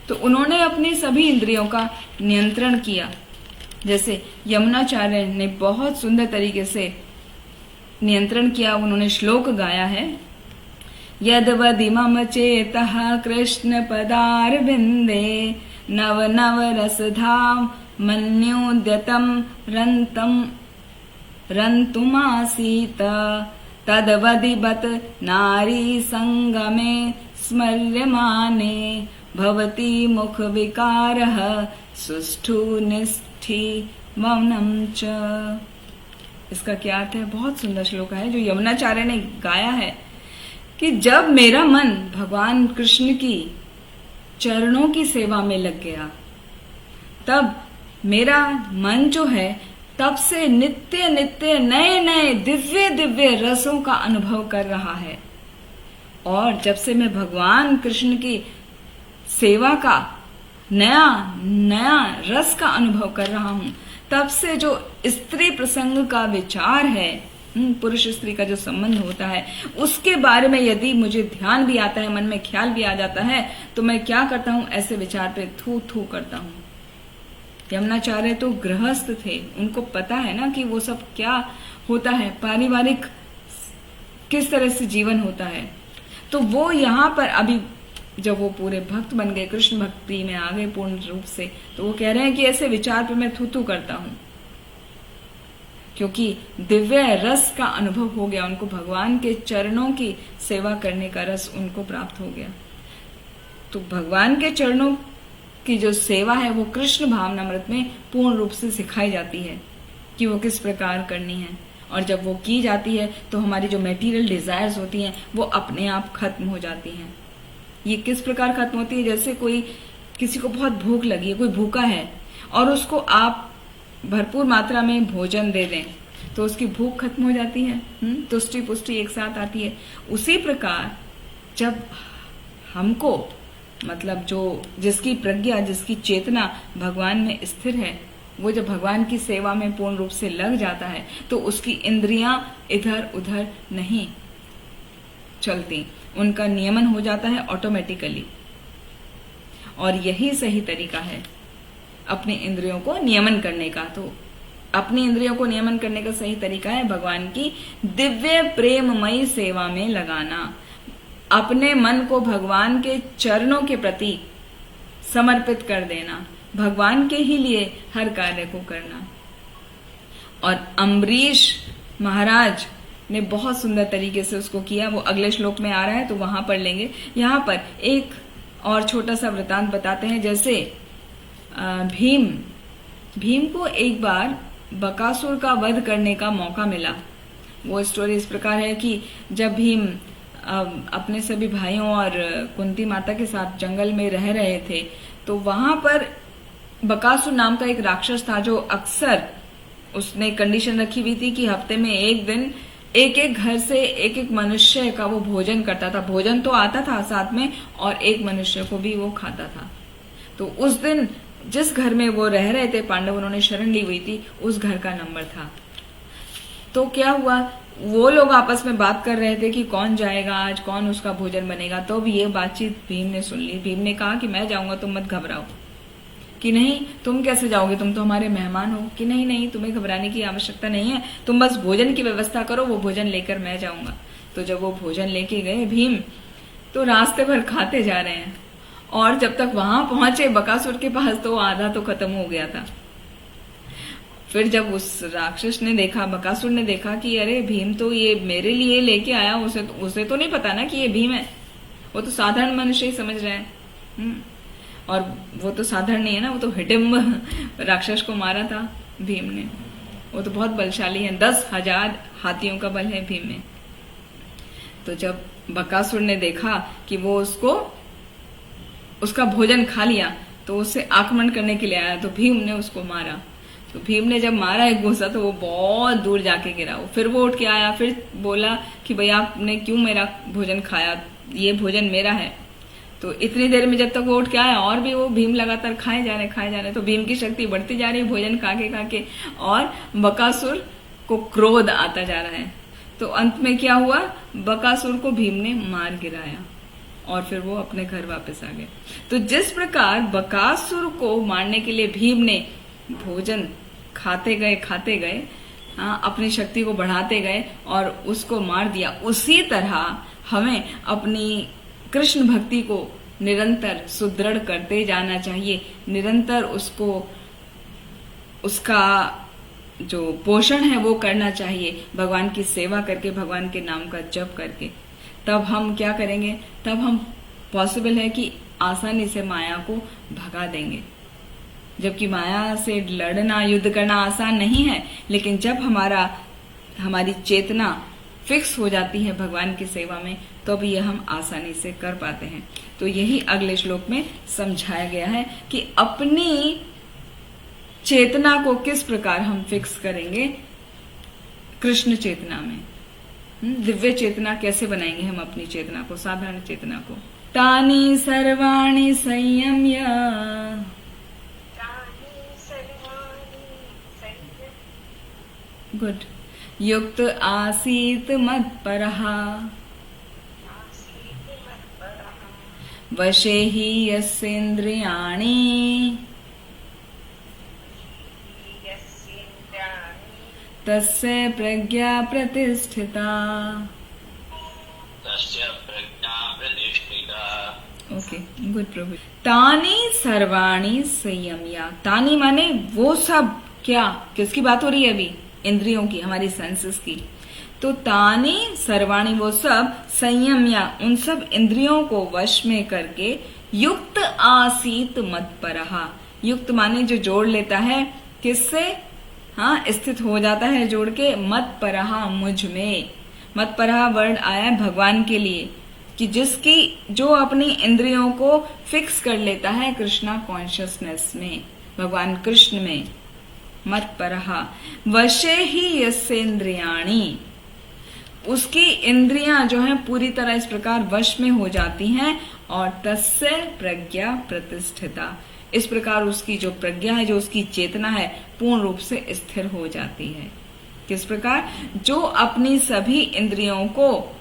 तो उन्होंने अपनी सभी इंद्रियों का नियंत्रण किया। जैसे यमुनाचार्य ने बहुत सुंदर तरीके से नियंत्रण किया। उन्होंने श्लोक गाया है, यद्वदिमम चेतः कृष्ण पदारविंदे नव नव रसधाम मन्योद्यतम रंतुमासीत तद्वदिबत नारी संगमे स्मर्यमाने भवति मुख विकारः सुष्ठु निष्ठि मौनम च। इसका क्या अर्थ है? बहुत सुंदर श्लोक है जो यमुनाचार्य ने गाया है कि जब मेरा मन भगवान कृष्ण की चरणों की सेवा में लग गया, तब मेरा मन जो है तब से नित्य नित्य नए नए दिव्य दिव्य रसों का अनुभव कर रहा है। और जब से मैं भगवान कृष्ण की सेवा का नया नया रस का अनुभव कर रहा हूं, तब से जो स्त्री प्रसंग का विचार है, पुरुष स्त्री का जो संबंध होता है, उसके बारे में यदि मुझे ध्यान भी आता है, मन में ख्याल भी आ जाता है, तो मैं क्या करता हूं, ऐसे विचार पे थू थू करता हूं। यमुनाचार्य तो गृहस्थ थे, उनको पता है ना कि वो सब क्या होता है, पारिवारिक किस तरह से जीवन होता है। तो वो यहाँ पर अभी जब वो पूरे भक्त बन गए, कृष्ण भक्ति में आ गए पूर्ण रूप से, तो वो कह रहे हैं कि ऐसे विचार पे मैं थू थू करता हूं, क्योंकि दिव्य रस का अनुभव हो गया उनको, भगवान के चरणों की सेवा करने का रस उनको प्राप्त हो गया। तो भगवान के चरणों की जो सेवा है वो कृष्ण भावनामृत में पूर्ण रूप से सिखाई जाती है कि वो किस प्रकार करनी है। और जब वो की जाती है तो हमारी जो मेटीरियल डिजायर्स होती हैं वो अपने आप खत्म हो जाती हैं। ये किस प्रकार खत्म होती है, जैसे कोई किसी को बहुत भूख लगी है, कोई भूखा है और उसको आप भरपूर मात्रा में भोजन दे दें तो उसकी भूख खत्म हो जाती है, तुष्टि पुष्टि एक साथ आती है। उसी प्रकार जब हमको मतलब जो जिसकी प्रज्ञा, जिसकी चेतना भगवान में स्थिर है, वो जब भगवान की सेवा में पूर्ण रूप से लग जाता है तो उसकी इंद्रियां इधर उधर नहीं चलती, उनका नियमन हो जाता है ऑटोमेटिकली। और यही सही तरीका है अपनी इंद्रियों को नियमन करने का। तो अपनी इंद्रियों को नियमन करने का सही तरीका है भगवान की दिव्य प्रेममयी सेवा में लगाना, अपने मन को भगवान के चरणों के प्रति समर्पित कर देना, भगवान के ही लिए हर कार्य को करना। और अम्बरीश महाराज ने बहुत सुंदर तरीके से उसको किया, वो अगले श्लोक में आ रहा है तो वहां पढ़ लेंगे। यहाँ पर एक और छोटा सा वृतांत बताते हैं। जैसे भीम को एक बार बकासुर का वध करने का मौका मिला। वो स्टोरी इस प्रकार है कि जब भीम अपने सभी भाइयों और कुंती माता के साथ जंगल में रह रहे थे तो वहां पर बकासुर नाम का एक राक्षस था जो अक्सर, उसने कंडीशन रखी हुई थी कि हफ्ते में एक दिन एक एक घर से एक एक मनुष्य का वो भोजन करता था। भोजन तो आता था साथ में और एक मनुष्य को भी वो खाता था। तो उस दिन जिस घर में वो रह रहे थे पांडव, उन्होंने शरण ली हुई थी, उस घर का नंबर था। तो क्या हुआ, वो लोग आपस में बात कर रहे थे कि कौन जाएगा आज, कौन उसका भोजन बनेगा। तो भी ये बातचीत भीम ने सुन ली। भीम ने कहा कि मैं जाऊंगा, तुम मत घबराओ। कि नहीं, तुम कैसे जाओगे, तुम तो हमारे मेहमान हो। कि नहीं नहीं, तुम्हें घबराने की आवश्यकता नहीं है, तुम बस भोजन की व्यवस्था करो, वो भोजन लेकर मैं जाऊंगा। तो जब वो भोजन लेके गए भीम, तो रास्ते भर खाते जा रहे हैं और जब तक वहां पहुंचे बकासुर के पास तो आधा तो खत्म हो गया था। फिर जब उस राक्षस ने देखा, बकासुर ने देखा कि अरे भीम तो ये मेरे लिए लेके आया, उसे तो नहीं पता ना कि ये भीम है, वो तो साधारण मनुष्य ही समझ रहे हैं। और वो तो साधारण नहीं है ना, वो तो हिडिम्ब राक्षस को मारा था भीम ने, वो तो बहुत बलशाली है, 10,000 हाथियों का बल है भीम में। तो जब बकासुर ने देखा कि वो उसका भोजन खा लिया तो उससे आक्रमण करने के लिए आया, तो भीम ने उसको मारा। तो भीम ने जब मारा एक घूसा तो वो बहुत दूर जाके गिरा। फिर वो उठ के आया, फिर बोला कि भैया आपने क्यों मेरा भोजन खाया, ये भोजन मेरा है। तो इतनी देर में जब तक वो उठ के आया और भी वो भीम लगातार खाए जा रहे। तो भीम की शक्ति बढ़ती जा रही है भोजन खा के और बकासुर को क्रोध आता जा रहा है। तो अंत में क्या हुआ, बकासुर को भीम ने मार गिराया और फिर वो अपने घर वापस आ गए। तो जिस प्रकार बकासुर को मारने के लिए भीम ने भोजन खाते गए अपनी शक्ति को बढ़ाते गए और उसको मार दिया, उसी तरह हमें अपनी कृष्ण भक्ति को निरंतर सुदृढ़ करते जाना चाहिए। निरंतर उसका जो पोषण है वो करना चाहिए, भगवान की सेवा करके, भगवान के नाम का जप करके। तब हम क्या करेंगे, तब हम पॉसिबल है कि आसानी से माया को भगा देंगे। जबकि माया से लड़ना, युद्ध करना आसान नहीं है, लेकिन जब हमारी चेतना फिक्स हो जाती है भगवान की सेवा में, तो भी यह हम आसानी से कर पाते हैं। तो यही अगले श्लोक में समझाया गया है कि अपनी चेतना को किस प्रकार हम फिक्स करेंगे कृष्ण चेतना में। दिव्य चेतना कैसे बनाएंगे हम अपनी चेतना को, साधारण चेतना को। तानी सर्वाणि संयम्य तानि सर्वाणि संयम्य गुड युक्त आसीत मत्परः आसीत् मत्परः वशे हि यस्येन्द्रियाणि यस्येन्द्रियाणि तस्य प्रज्ञा प्रतिष्ठिता। तस्य प्रज्ञा प्रतिष्ठिता। ओके गुड प्रभु। तानी सर्वाणी संयम्या, तानी माने वो सब, क्या किसकी बात हो रही है अभी? इंद्रियों की, हमारी सेंसेस की। तो तानी सर्वाणी वो सब, संयम्या उन सब इंद्रियों को वश में करके, युक्त आसीत मत्परहा, युक्त माने जो जोड़ लेता है, किससे? हाँ, स्थित हो जाता है जोड़ के, मत्परहा मुझ में। मत्परहा वर्ड आया है भगवान के लिए, कि जिसकी जो अपनी इंद्रियों को फिक्स कर लेता है कृष्णा कॉन्शियसनेस में, भगवान कृष्ण में। मत्परहा वशे ही यस्येन्द्रियाणि, उसकी इंद्रियां जो हैं पूरी तरह इस प्रकार वश में हो जाती हैं, और तस्य प्रज्ञा प्रतिष्ठिता, इस प्रकार उसकी जो प्रज्ञा है, जो उसकी चेतना है, पूर्ण रूप से स्थिर हो जाती है। किस प्रकार? जो अपनी सभी इंद्रियों को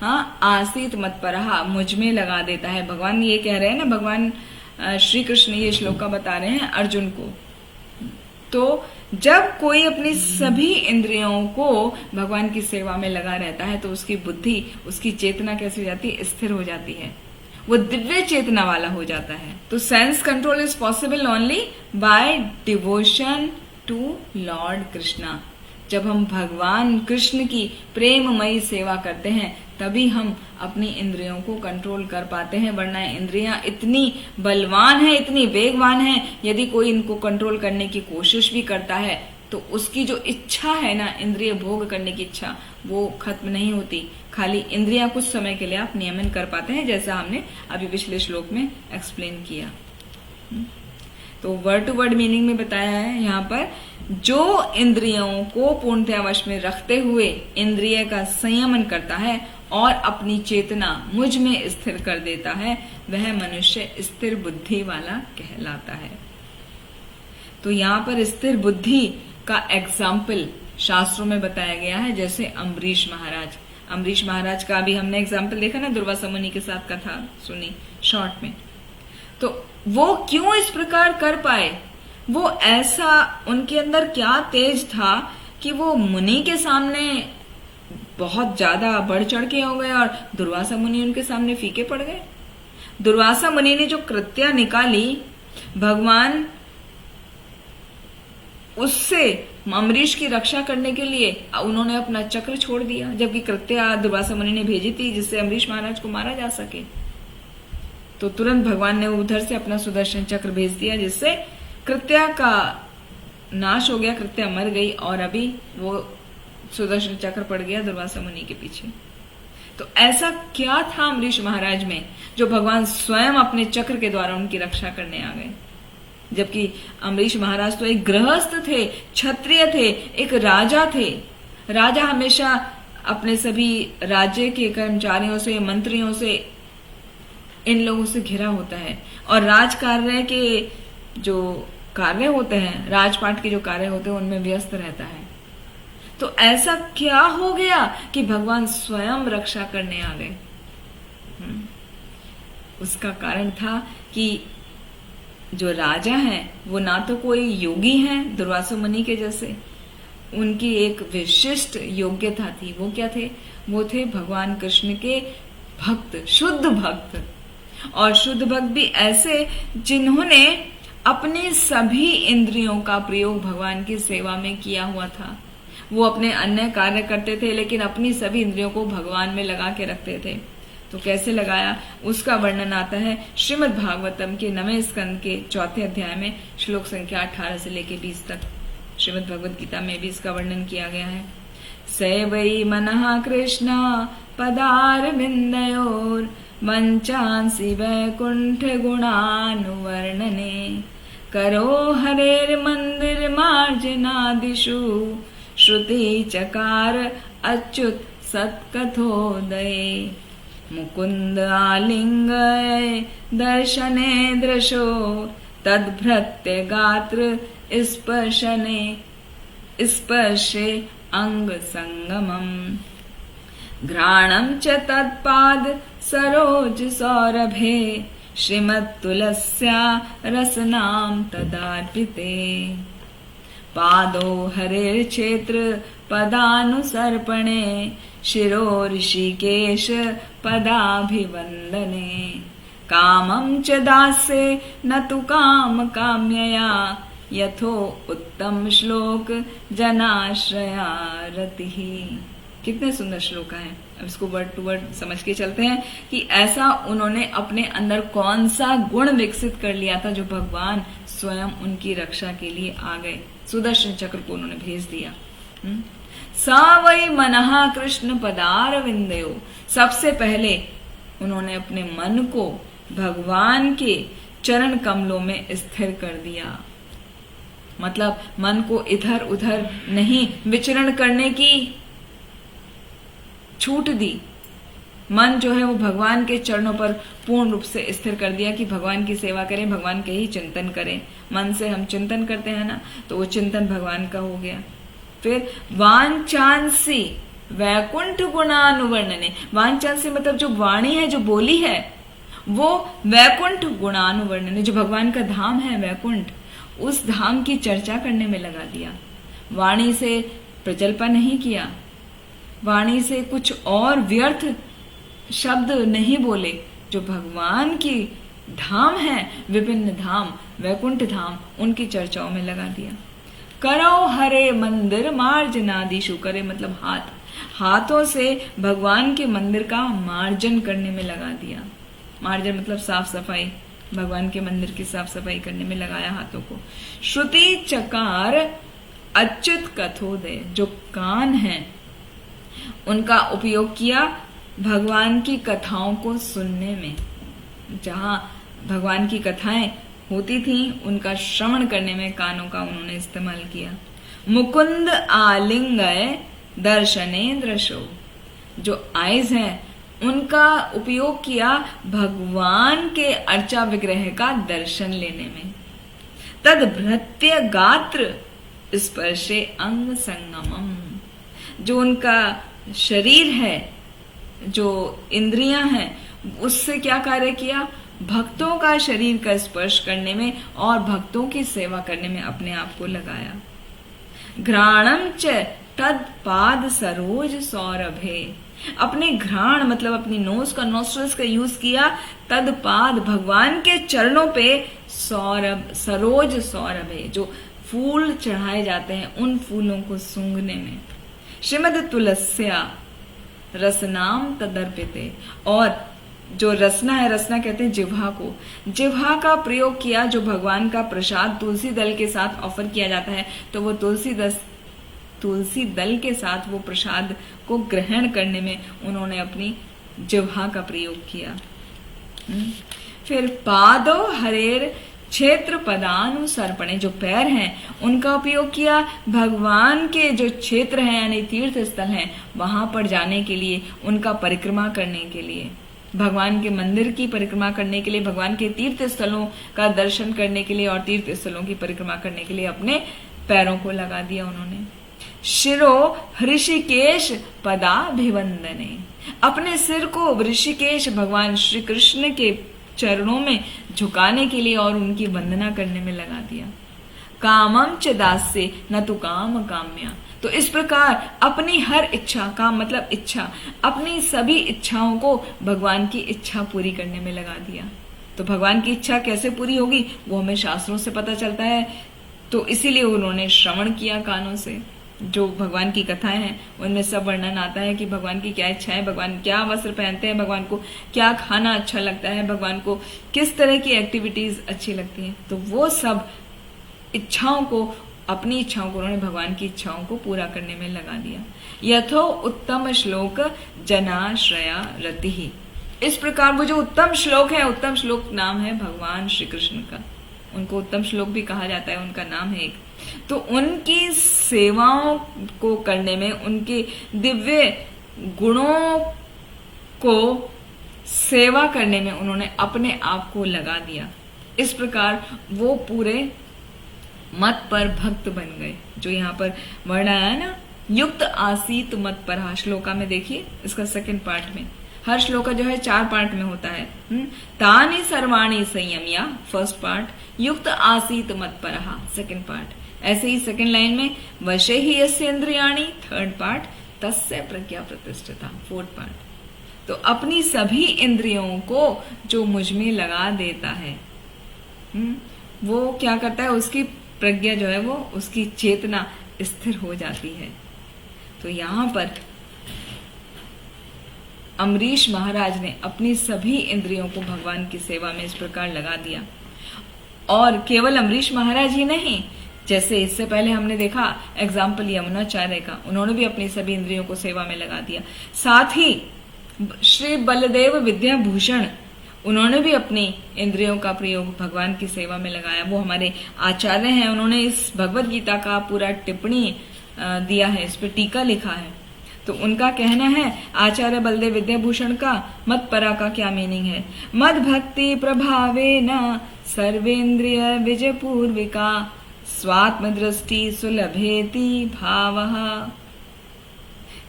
आसीत मत्परहा मुझ में लगा देता है। भगवान ये कह रहे हैं ना, भगवान श्री कृष्ण ये श्लोक का बता रहे हैं अर्जुन को। तो जब कोई अपनी सभी इंद्रियों को भगवान की सेवा में लगा रहता है, तो उसकी बुद्धि, उसकी चेतना कैसी हो जाती है? स्थिर हो जाती है, वो दिव्य चेतना वाला हो जाता है। तो sense control is possible only by devotion to Lord Krishna. जब हम भगवान कृष्ण की प्रेममयी सेवा करते हैं, तभी हम अपनी इंद्रियों को कंट्रोल कर पाते हैं, वरना इंद्रियां इतनी बलवान है, इतनी वेगवान है, यदि कोई इनको कंट्रोल करने की कोशिश भी करता है, तो उसकी जो इच्छा है ना, इंद्रिय भोग करने की इच्छा, वो खत्म नहीं होती। खाली इंद्रियां कुछ समय के लिए आप नियमन कर पाते हैं, जैसा हमने अभी पिछले श्लोक में एक्सप्लेन किया। तो वर्ड टू वर्ड मीनिंग में बताया है यहाँ पर, जो इंद्रियों को पूर्णतया वश में रखते हुए इंद्रिय का संयमन करता है और अपनी चेतना मुझ में स्थिर कर देता है, वह मनुष्य स्थिर बुद्धि वाला कहलाता है। तो यहाँ पर स्थिर बुद्धि का एग्जाम्पल शास्त्रों में बताया गया है, जैसे अम्बरीश महाराज। अम्बरीश महाराज का भी हमने एग्जाम्पल देखा ना, दुर्वासा मुनि के साथ कथा सुनी शॉर्ट में। तो वो क्यों इस प्रकार कर पाए? वो ऐसा, उनके अंदर क्या तेज था कि वो मुनि के सामने बहुत ज्यादा बढ़ चढ़ के हो गए, और दुर्वासा मुनि उनके सामने फीके पड़ गए। दुर्वासा मुनि ने जो कृत्या निकाली, भगवान उससे अम्बरीश की रक्षा करने के लिए उन्होंने अपना चक्र छोड़ दिया, जबकि कृत्या दुर्वासा मुनि ने भेजी थी जिससे अम्बरीश महाराज को मारा जा सके। तो तुरंत भगवान ने उधर से अपना सुदर्शन चक्र भेज दिया, जिससे कृत्या का नाश हो गया, कृत्या मर गई, और अभी वो सुदर्शन चक्र पड़ गया दुर्वासा मुनि के पीछे। तो ऐसा क्या था अम्बरीश महाराज में, जो भगवान स्वयं अपने चक्र के द्वारा उनकी रक्षा करने आ गए? जबकि अम्बरीश महाराज तो एक गृहस्थ थे, क्षत्रिय थे, एक राजा थे। राजा हमेशा अपने सभी राज्य के कर्मचारियों से, मंत्रियों से, इन लोगों से घिरा होता है, और राज कार्य के जो कार्य होते हैं, राजपाट के जो कार्य होते हैं, उनमें व्यस्त रहता है। तो ऐसा क्या हो गया कि भगवान स्वयं रक्षा करने आ गए? उसका कारण था कि जो राजा हैं, वो ना तो कोई योगी हैं दुर्वासा मुनि के जैसे, उनकी एक विशिष्ट योग्यता थी। वो क्या थे? वो थे भगवान कृष्ण के भक्त, शुद्ध भक्त। और शुद्ध भक्त भी ऐसे जिन्होंने अपने सभी इंद्रियों का प्रयोग भगवान की सेवा में किया हुआ था। वो अपने अन्य कार्य करते थे, लेकिन अपनी सभी इंद्रियों को भगवान में लगा के रखते थे। तो कैसे लगाया, उसका वर्णन आता है श्रीमद् भागवतम के 9वें स्कंद के 4थे अध्याय में, श्लोक संख्या 18 से लेके 20 तक। श्रीमद् भगवद गीता में भी इसका वर्णन किया गया है। सैवै मनः कृष्ण पदारविन्दयोर् मंचांसि वैकुंठ गुणानुवर्णने करो हरेर्मन्दिर मार्जनादिषु श्रुति चकार अच्युत सत्कथोदये मुकुन्द आलिङ्गय दर्शने दृशो तद्भृत्य गात्र स्पर्शे अंग संगमम् घ्राणं च तत्पाद सरोज सौरभे श्रीमत्तुलस्या रसनां तदार्पिते पादो हरेर्क्षेत्र पदानुसर्पणे शिरो ऋषिकेश पदाभिवन्दने कामं च दास्ये न तु काम काम्यया यथो उत्तम श्लोक जनाश्रया रतिः। कितने सुंदर श्लोक हैं। अब इसको वर्ड टू वर्ड समझ के चलते हैं कि ऐसा उन्होंने अपने अंदर कौन सा गुण विकसित कर लिया था जो भगवान स्वयं उनकी रक्षा के लिए आ गए। सुदर्शन चक्र को उन्होंने भेज दिया। सा वै मनः कृष्ण पदारविंदयो। सबसे पहले उन्होंने अपने मन को भगवान के चरण कमलों में स्थिर कर दिया। मतलब मन को इधर उधर नहीं विचरण करने की छूट दी। मन जो है वो भगवान के चरणों पर पूर्ण रूप से स्थिर कर दिया कि भगवान की सेवा करें, भगवान के ही चिंतन करें। मन से हम चिंतन करते हैं ना, तो वो चिंतन भगवान का हो गया। फिर वांचांसी वैकुंठ गुणानुवर्णने। वांचांसी मतलब जो वाणी है, जो बोली है, वो वैकुंठ गुणानुवर्णने, जो भगवान का धाम है वैकुंठ, उस धाम की चर्चा करने में लगा दिया। वाणी से प्रजल्पा नहीं किया, वाणी से कुछ और व्यर्थ शब्द नहीं बोले। जो भगवान की धाम है, विभिन्न धाम, वैकुंठ धाम, उनकी चर्चाओं में लगा दिया। करो हरे मंदिर मार्जनादिशु। करे मतलब हाथ, हाथों से भगवान के मंदिर का मार्जन करने में लगा दिया। मार्जन मतलब साफ सफाई, भगवान के मंदिर की साफ सफाई करने में लगाया हाथों को। श्रुति चकार अच्युत कथोदय। जो कान है उनका उपयोग किया भगवान की कथाओं को सुनने में। जहां भगवान की कथाएं होती थी उनका श्रवण करने में कानों का उन्होंने इस्तेमाल किया। मुकुंद आलिंगय दर्शने दृशो। जो आइज है उनका उपयोग किया भगवान के अर्चा विग्रह का दर्शन लेने में। तद भृत्य गात्र स्पर्शे अंग संगमम। जो उनका शरीर है, जो इंद्रियां हैं, उससे क्या कार्य किया? भक्तों का शरीर का स्पर्श करने में और भक्तों की सेवा करने में अपने आप को लगाया। घ्राणम च तद पाद सरोज सौरभे। अपने घ्राण मतलब अपनी नोज का, नोस्ट्रल्स का यूज किया। तद पाद भगवान के चरणों पे सौरभ, सरोज सौरभ है, जो फूल चढ़ाए जाते हैं उन फूलों को सूंघने में। श्रीमद तुलस्या रसनाम तदर्पिते। और जो रसना है, रसना कहते हैं जिह्वा को, जिह्वा का प्रयोग किया। जो भगवान का प्रसाद तुलसी दल के साथ ऑफर किया जाता है, तो वो तुलसी दल के साथ वो प्रसाद को ग्रहण करने में उन्होंने अपनी जिह्वा का प्रयोग किया। फिर पादो हरेर क्षेत्र पदानुसर्पणे। जो पैर हैं उनका उपयोग किया भगवान के जो क्षेत्र हैं यानी तीर्थ स्थल हैं वहां पर जाने के लिए, उनका परिक्रमा करने के लिए, भगवान के मंदिर की परिक्रमा करने के लिए, भगवान के तीर्थ स्थलों का दर्शन करने के लिए और तीर्थ स्थलों की परिक्रमा करने के लिए अपने पैरों को लगा दिया उन्होंने। शिरो ऋषिकेश पदाभिवंदने। अपने सिर को ऋषिकेश भगवान श्री कृष्ण के चरणों में झुकाने के लिए और उनकी वंदना करने में लगा दिया। कामम च दास्ये न तु काम काम्या। तो इस प्रकार अपनी हर इच्छा, काम मतलब इच्छा, अपनी सभी इच्छाओं को भगवान की इच्छा पूरी करने में लगा दिया। तो भगवान की इच्छा कैसे पूरी होगी वो हमें शास्त्रों से पता चलता है। तो इसीलिए उन्होंने श्रवण किया कानों से। जो भगवान की कथाएं हैं उनमें सब वर्णन आता है कि भगवान की क्या इच्छा है, भगवान क्या वस्त्र पहनते हैं, भगवान को क्या खाना अच्छा लगता है, भगवान को किस तरह की एक्टिविटीज अच्छी लगती हैं। तो वो सब इच्छाओं को, अपनी इच्छाओं को उन्होंने भगवान की इच्छाओं को पूरा करने में लगा दिया। यथो उत्तम श्लोक जनाश्रया रति ही। इस प्रकार वो जो उत्तम श्लोक है, उत्तम श्लोक नाम है भगवान श्री कृष्ण का, उनको उत्तम श्लोक भी कहा जाता है, उनका नाम है एक। तो उनकी सेवाओं को करने में, उनके दिव्य गुणों को सेवा करने में उन्होंने अपने आप को लगा दिया। इस प्रकार वो पूरे मत पर भक्त बन गए। जो यहाँ पर वर्ण आया है ना, युक्त आसीत मत पर, श्लोका में देखिए इसका सेकंड पार्ट में। हर श्लोका जो है 4 पार्ट में होता है। तानि सर्वाणि संयम्या फर्स्ट पार्ट, युक्त आसीत मत पर सेकंड पार्ट। ऐसे ही सेकंड लाइन में वशे ही यस्य इंद्रियाणि थर्ड पार्ट, तस्य प्रज्ञा प्रतिष्ठिता फोर्थ पार्ट। तो अपनी सभी इंद्रियों को जो मुझ में लगा देता है, वो क्या करता है, उसकी प्रज्ञा जो है वो, उसकी चेतना स्थिर हो जाती है। तो यहां पर अम्बरीश महाराज ने अपनी सभी इंद्रियों को भगवान की सेवा में इस प्रकार लगा दिया। और केवल अम्बरीश महाराज ही नहीं, जैसे इससे पहले हमने देखा एग्जाम्पल यमुनाचार्य का, उन्होंने भी अपनी सभी इंद्रियों को सेवा में लगा दिया। साथ ही श्री बलदेव विद्याभूषण, उन्होंने भी अपनी इंद्रियों का प्रयोग भगवान की सेवा में लगाया। वो हमारे आचार्य हैं, उन्होंने इस भगवत गीता का पूरा टिप्पणी दिया है, इस पर टीका लिखा है। तो उनका कहना है, आचार्य बलदेव विद्याभूषण का मत परा का क्या मीनिंग है, मद भक्ति प्रभावेन सर्वेन्द्रिय विजय पूर्विका स्वात्म दृष्टि सुलभेति भावः,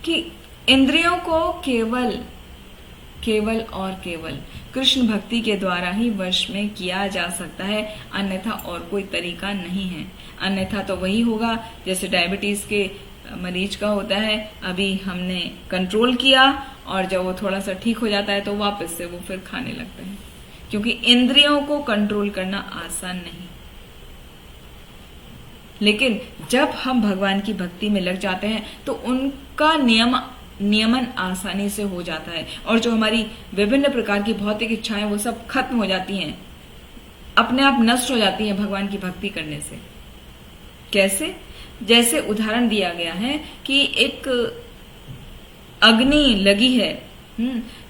कि इंद्रियों को केवल और केवल कृष्ण भक्ति के द्वारा ही वश में किया जा सकता है, अन्यथा और कोई तरीका नहीं है। अन्यथा तो वही होगा जैसे डायबिटीज के मरीज का होता है, अभी हमने कंट्रोल किया और जब वो थोड़ा सा ठीक हो जाता है तो वापस से वो फिर खाने लगते हैं, क्योंकि इंद्रियों को कंट्रोल करना आसान नहीं। लेकिन जब हम भगवान की भक्ति में लग जाते हैं तो उनका नियमन आसानी से हो जाता है, और जो हमारी विभिन्न प्रकार की भौतिक इच्छाएं वो सब खत्म हो जाती हैं, अपने आप नष्ट हो जाती हैं भगवान की भक्ति करने से। कैसे? जैसे उदाहरण दिया गया है कि एक अग्नि लगी है,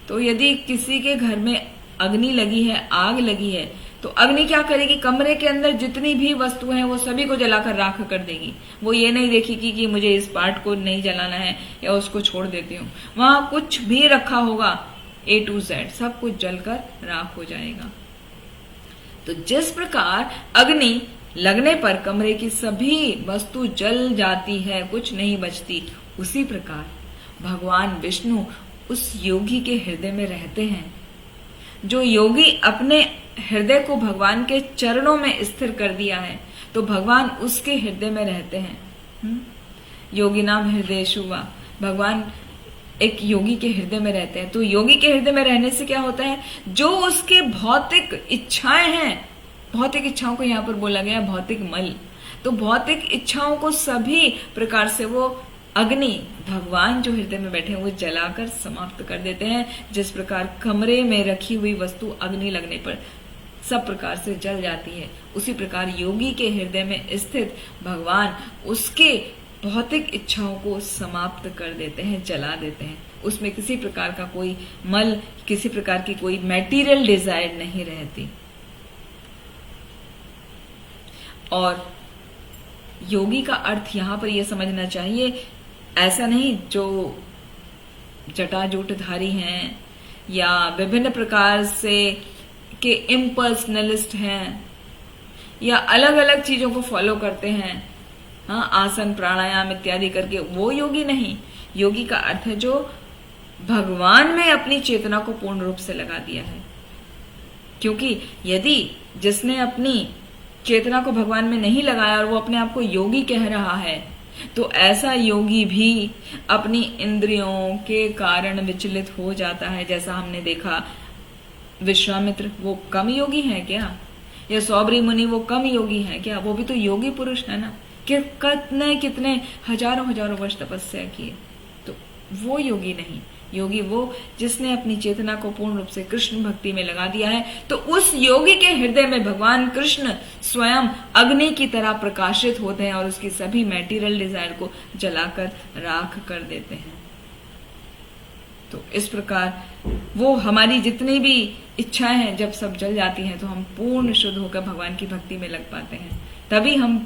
तो यदि किसी के घर में अग्नि लगी है, आग लगी है, तो अग्नि क्या करेगी, कमरे के अंदर जितनी भी वस्तु हैं वो सभी को जलाकर राख कर देगी। वो ये नहीं देखेगी कि मुझे इस पार्ट को नहीं जलाना है या उसको छोड़ देती हूँ। वहां कुछ भी रखा होगा A to Z सब कुछ जलकर राख हो जाएगा। तो जिस प्रकार अग्नि लगने पर कमरे की सभी वस्तु जल जाती है, कुछ नहीं बचती, उसी प्रकार भगवान विष्णु उस योगी के हृदय में रहते हैं। जो योगी अपने हृदय को भगवान के चरणों में स्थिर कर दिया है, तो भगवान उसके हृदय में रहते हैं। योगी नाम हृदयेषु वा, भगवान एक योगी के हृदय में रहते हैं। तो योगी के हृदय में रहने से क्या होता है, जो उसके भौतिक इच्छाएं हैं, भौतिक इच्छाओं को यहाँ पर बोला गया भौतिक मल, तो भौतिक इच्छाओं को सभी प्रकार से वो अग्नि, भगवान जो हृदय में बैठे हैं वो जलाकर समाप्त कर देते हैं। जिस प्रकार कमरे में रखी हुई वस्तु अग्नि लगने पर सब प्रकार से जल जाती है, उसी प्रकार योगी के हृदय में स्थित भगवान उसके भौतिक इच्छाओं को समाप्त कर देते हैं, जला देते हैं। उसमें किसी प्रकार का कोई मल, किसी प्रकार की कोई मैटीरियल डिजायर नहीं रहती। और योगी का अर्थ यहां पर यह समझना चाहिए, ऐसा नहीं जो जटाजूटधारी हैं या विभिन्न प्रकार से के इम्पर्सनलिस्ट हैं या अलग अलग चीजों को फॉलो करते हैं, हाँ, आसन प्राणायाम इत्यादि करके, वो योगी नहीं। योगी का अर्थ है जो भगवान में अपनी चेतना को पूर्ण रूप से लगा दिया है। क्योंकि यदि जिसने अपनी चेतना को भगवान में नहीं लगाया और वो अपने आप को योगी कह रहा है, तो ऐसा योगी भी अपनी इंद्रियों के कारण विचलित हो जाता है। जैसा हमने देखा विश्वामित्र, वो कम योगी है क्या? या सौबरी मुनि वो कम योगी है क्या? वो भी तो योगी पुरुष है ना, कि कितने कितने हजारों वर्ष तपस्या किए। तो वो योगी नहीं, योगी वो जिसने अपनी चेतना को पूर्ण रूप से कृष्ण भक्ति में लगा दिया है। तो उस योगी के हृदय में भगवान कृष्ण स्वयं अग्नि की तरह प्रकाशित होते हैं और उसकी सभी मैटीरियल डिजायर को जलाकर राख कर देते हैं। तो इस प्रकार वो हमारी जितनी भी इच्छाएं हैं, जब सब जल जाती हैं तो हम पूर्ण शुद्ध होकर भगवान की भक्ति में लग पाते हैं। तभी हम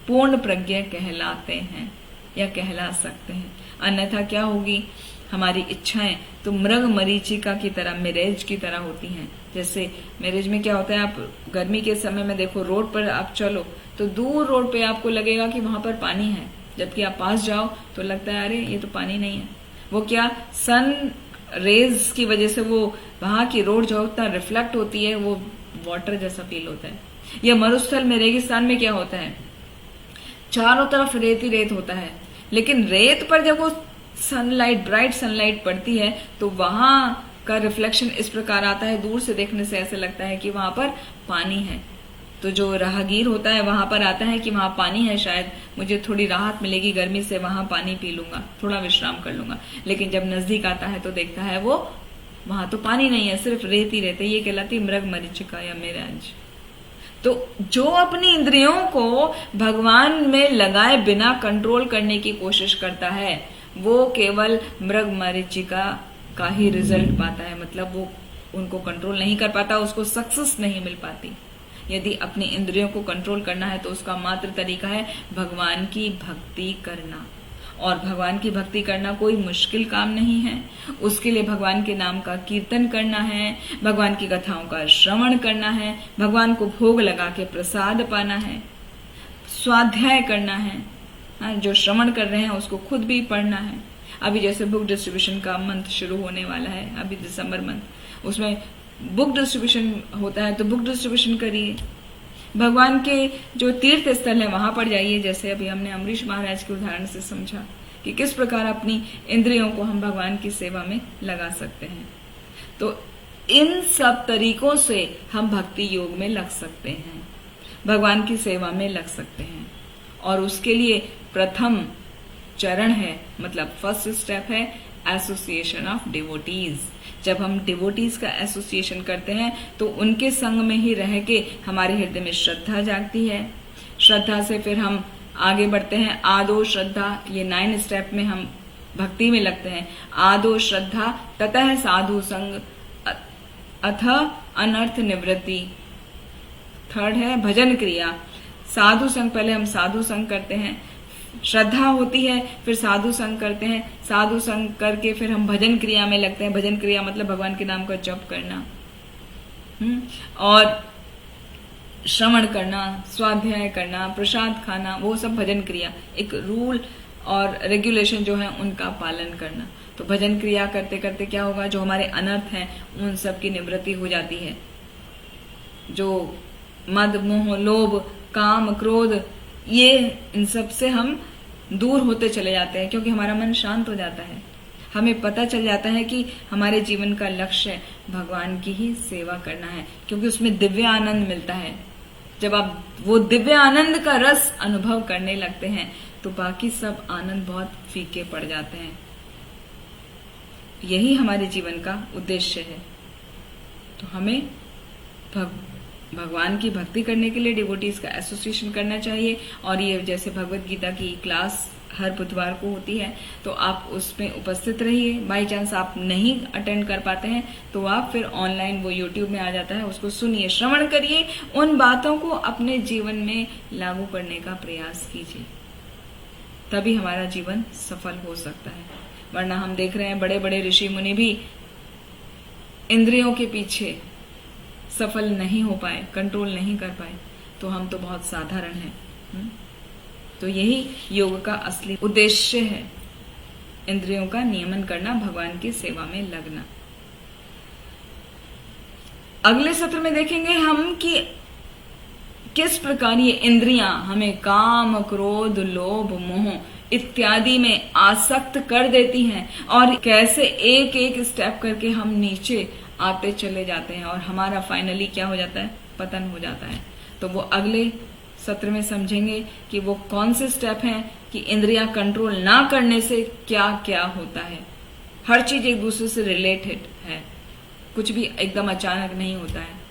पूर्ण प्रज्ञ कहलाते हैं या कहला सकते हैं। अन्यथा क्या होगी, हमारी इच्छाएं तो मृग मरीचिका की तरह, मिरेज की तरह होती हैं। जैसे मिरेज में क्या होता है, आप गर्मी के समय में देखो, रोड पर आप चलो तो दूर रोड पे आपको लगेगा कि वहां पर पानी है, जबकि आप पास जाओ तो लगता है अरे ये तो पानी नहीं है। वो क्या, सन रेज की वजह से वो वहां की रोड जो उतना रिफ्लेक्ट होती है, वो वाटर जैसा फील होता है। या मरुस्थल में, रेगिस्तान में क्या होता है, चारों तरफ रेत ही रेत होता है, लेकिन रेत पर जब वो सनलाइट, ब्राइट सनलाइट पड़ती है तो वहां का रिफ्लेक्शन इस प्रकार आता है, दूर से देखने से ऐसे लगता है कि वहां पर पानी है। तो जो राहगीर होता है वहां पर आता है कि वहां पानी है, शायद मुझे थोड़ी राहत मिलेगी गर्मी से, वहां पानी पी लूंगा, थोड़ा विश्राम कर लूंगा। लेकिन जब नजदीक आता है तो देखता है वो वहां तो पानी नहीं है, सिर्फ रेत ही रहते। ये कहलाती मृग मरीचिका या मिराज। तो जो अपनी इंद्रियों को भगवान में लगाए बिना कंट्रोल करने की कोशिश करता है, वो केवल मृग मरीचिका का ही रिजल्ट पाता है। मतलब वो उनको कंट्रोल नहीं कर पाता, उसको सक्सेस नहीं मिल पाती। यदि अपनी इंद्रियों को कंट्रोल करना है तो उसका मात्र तरीका है भगवान की भक्ति करना। और भगवान की भक्ति करना कोई मुश्किल काम नहीं है। उसके लिए भगवान के नाम का कीर्तन करना है, भगवान की कथाओं का श्रवण करना है, भगवान को भोग लगा के प्रसाद पाना है, स्वाध्याय करना है, जो श्रवण कर रहे हैं उसको खुद भी पढ़ना है। अभी जैसे बुक डिस्ट्रीब्यूशन का मंथ शुरू होने वाला है, अभी दिसंबर मंथ, उसमें बुक डिस्ट्रीब्यूशन होता है, तो बुक डिस्ट्रीब्यूशन करिए। भगवान के जो तीर्थ स्थल है वहां पर जाइए। जैसे अभी हमने अमरीश महाराज के उदाहरण से समझा कि किस प्रकार अपनी इंद्रियों को हम भगवान की सेवा में लगा सकते हैं। तो इन सब तरीकों से हम भक्ति योग में लग सकते हैं, भगवान की सेवा में लग सकते हैं। और उसके लिए प्रथम चरण है, मतलब फर्स्ट स्टेप है एसोसिएशन ऑफ डिवोटीज। जब हम डिवोटीज का एसोसिएशन करते हैं तो उनके संग में ही रह के हमारे हृदय में श्रद्धा जागती है। श्रद्धा से फिर हम आगे बढ़ते हैं, आदो श्रद्धा, ये 9 स्टेप में हम भक्ति में लगते हैं। आदो श्रद्धा, ततः साधु संग, अथ अनर्थ निवृत्ति। थर्ड है भजन क्रिया। साधु संग, पहले हम साधु संग करते हैं, श्रद्धा होती है, फिर साधु संग करते हैं, साधु संग करके फिर हम भजन क्रिया में लगते हैं। भजन क्रिया मतलब भगवान के नाम का जप करना, और श्रवण करना, स्वाध्याय करना, प्रसाद खाना, वो सब भजन क्रिया। एक रूल और रेगुलेशन जो है उनका पालन करना। तो भजन क्रिया करते करते क्या होगा, जो हमारे अनर्थ हैं उन सब की निवृत्ति हो जाती है। जो मद, मोह, लोभ, काम, क्रोध, ये इन सब से हम दूर होते चले जाते हैं, क्योंकि हमारा मन शांत हो जाता है। हमें पता चल जाता है कि हमारे जीवन का लक्ष्य भगवान की ही सेवा करना है, क्योंकि उसमें दिव्य आनंद मिलता है। जब आप वो दिव्य आनंद का रस अनुभव करने लगते हैं तो बाकी सब आनंद बहुत फीके पड़ जाते हैं। यही हमारे जीवन का उद्देश्य है। तो हमें भगवान की भक्ति करने के लिए डिवोटीज का एसोसिएशन करना चाहिए। और ये जैसे भगवत गीता की क्लास हर बुधवार को होती है, तो आप उसमें उपस्थित रहिए। बाई चांस आप नहीं अटेंड कर पाते हैं तो आप फिर ऑनलाइन, वो यूट्यूब में आ जाता है, उसको सुनिए, श्रवण करिए, उन बातों को अपने जीवन में लागू करने का प्रयास कीजिए, तभी हमारा जीवन सफल हो सकता है। वरना हम देख रहे हैं बड़े बड़े ऋषि मुनि भी इंद्रियों के पीछे सफल नहीं हो पाए, कंट्रोल नहीं कर पाए, तो हम तो बहुत साधारण हैं। तो यही योग का असली उद्देश्य है, इंद्रियों का नियमन करना, भगवान की सेवा में लगना। अगले सत्र में देखेंगे हम कि किस प्रकार ये इंद्रियां हमें काम, क्रोध, लोभ, मोह इत्यादि में आसक्त कर देती हैं, और कैसे एक एक स्टेप करके हम नीचे आते चले जाते हैं और हमारा फाइनली क्या हो जाता है, पतन हो जाता है। तो वो अगले सत्र में समझेंगे कि वो कौन से स्टेप हैं, कि इंद्रियां कंट्रोल ना करने से क्या क्या होता है। हर चीज एक दूसरे से रिलेटेड है, कुछ भी एकदम अचानक नहीं होता है।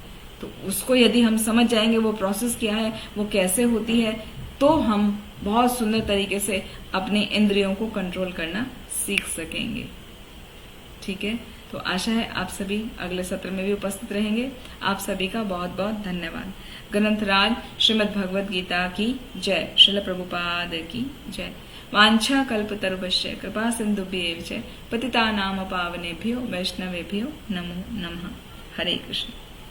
तो उसको यदि हम समझ जाएंगे, वो प्रोसेस क्या है, वो कैसे होती है, तो हम बहुत सुंदर तरीके से अपने इंद्रियों को कंट्रोल करना सीख सकेंगे। ठीक है, तो आशा है आप सभी अगले सत्र में भी उपस्थित रहेंगे। आप सभी का बहुत बहुत धन्यवाद। ग्रंथराज श्रीमद् भगवद गीता की जय, श्रील प्रभुपाद की जय। वाञ्छा कल्पतरुभ्यश्च कृपा सिन्धुभ्येव च पतितानां पावनेभ्यो वैष्णवेभ्यो नमो नमः। हरे कृष्ण।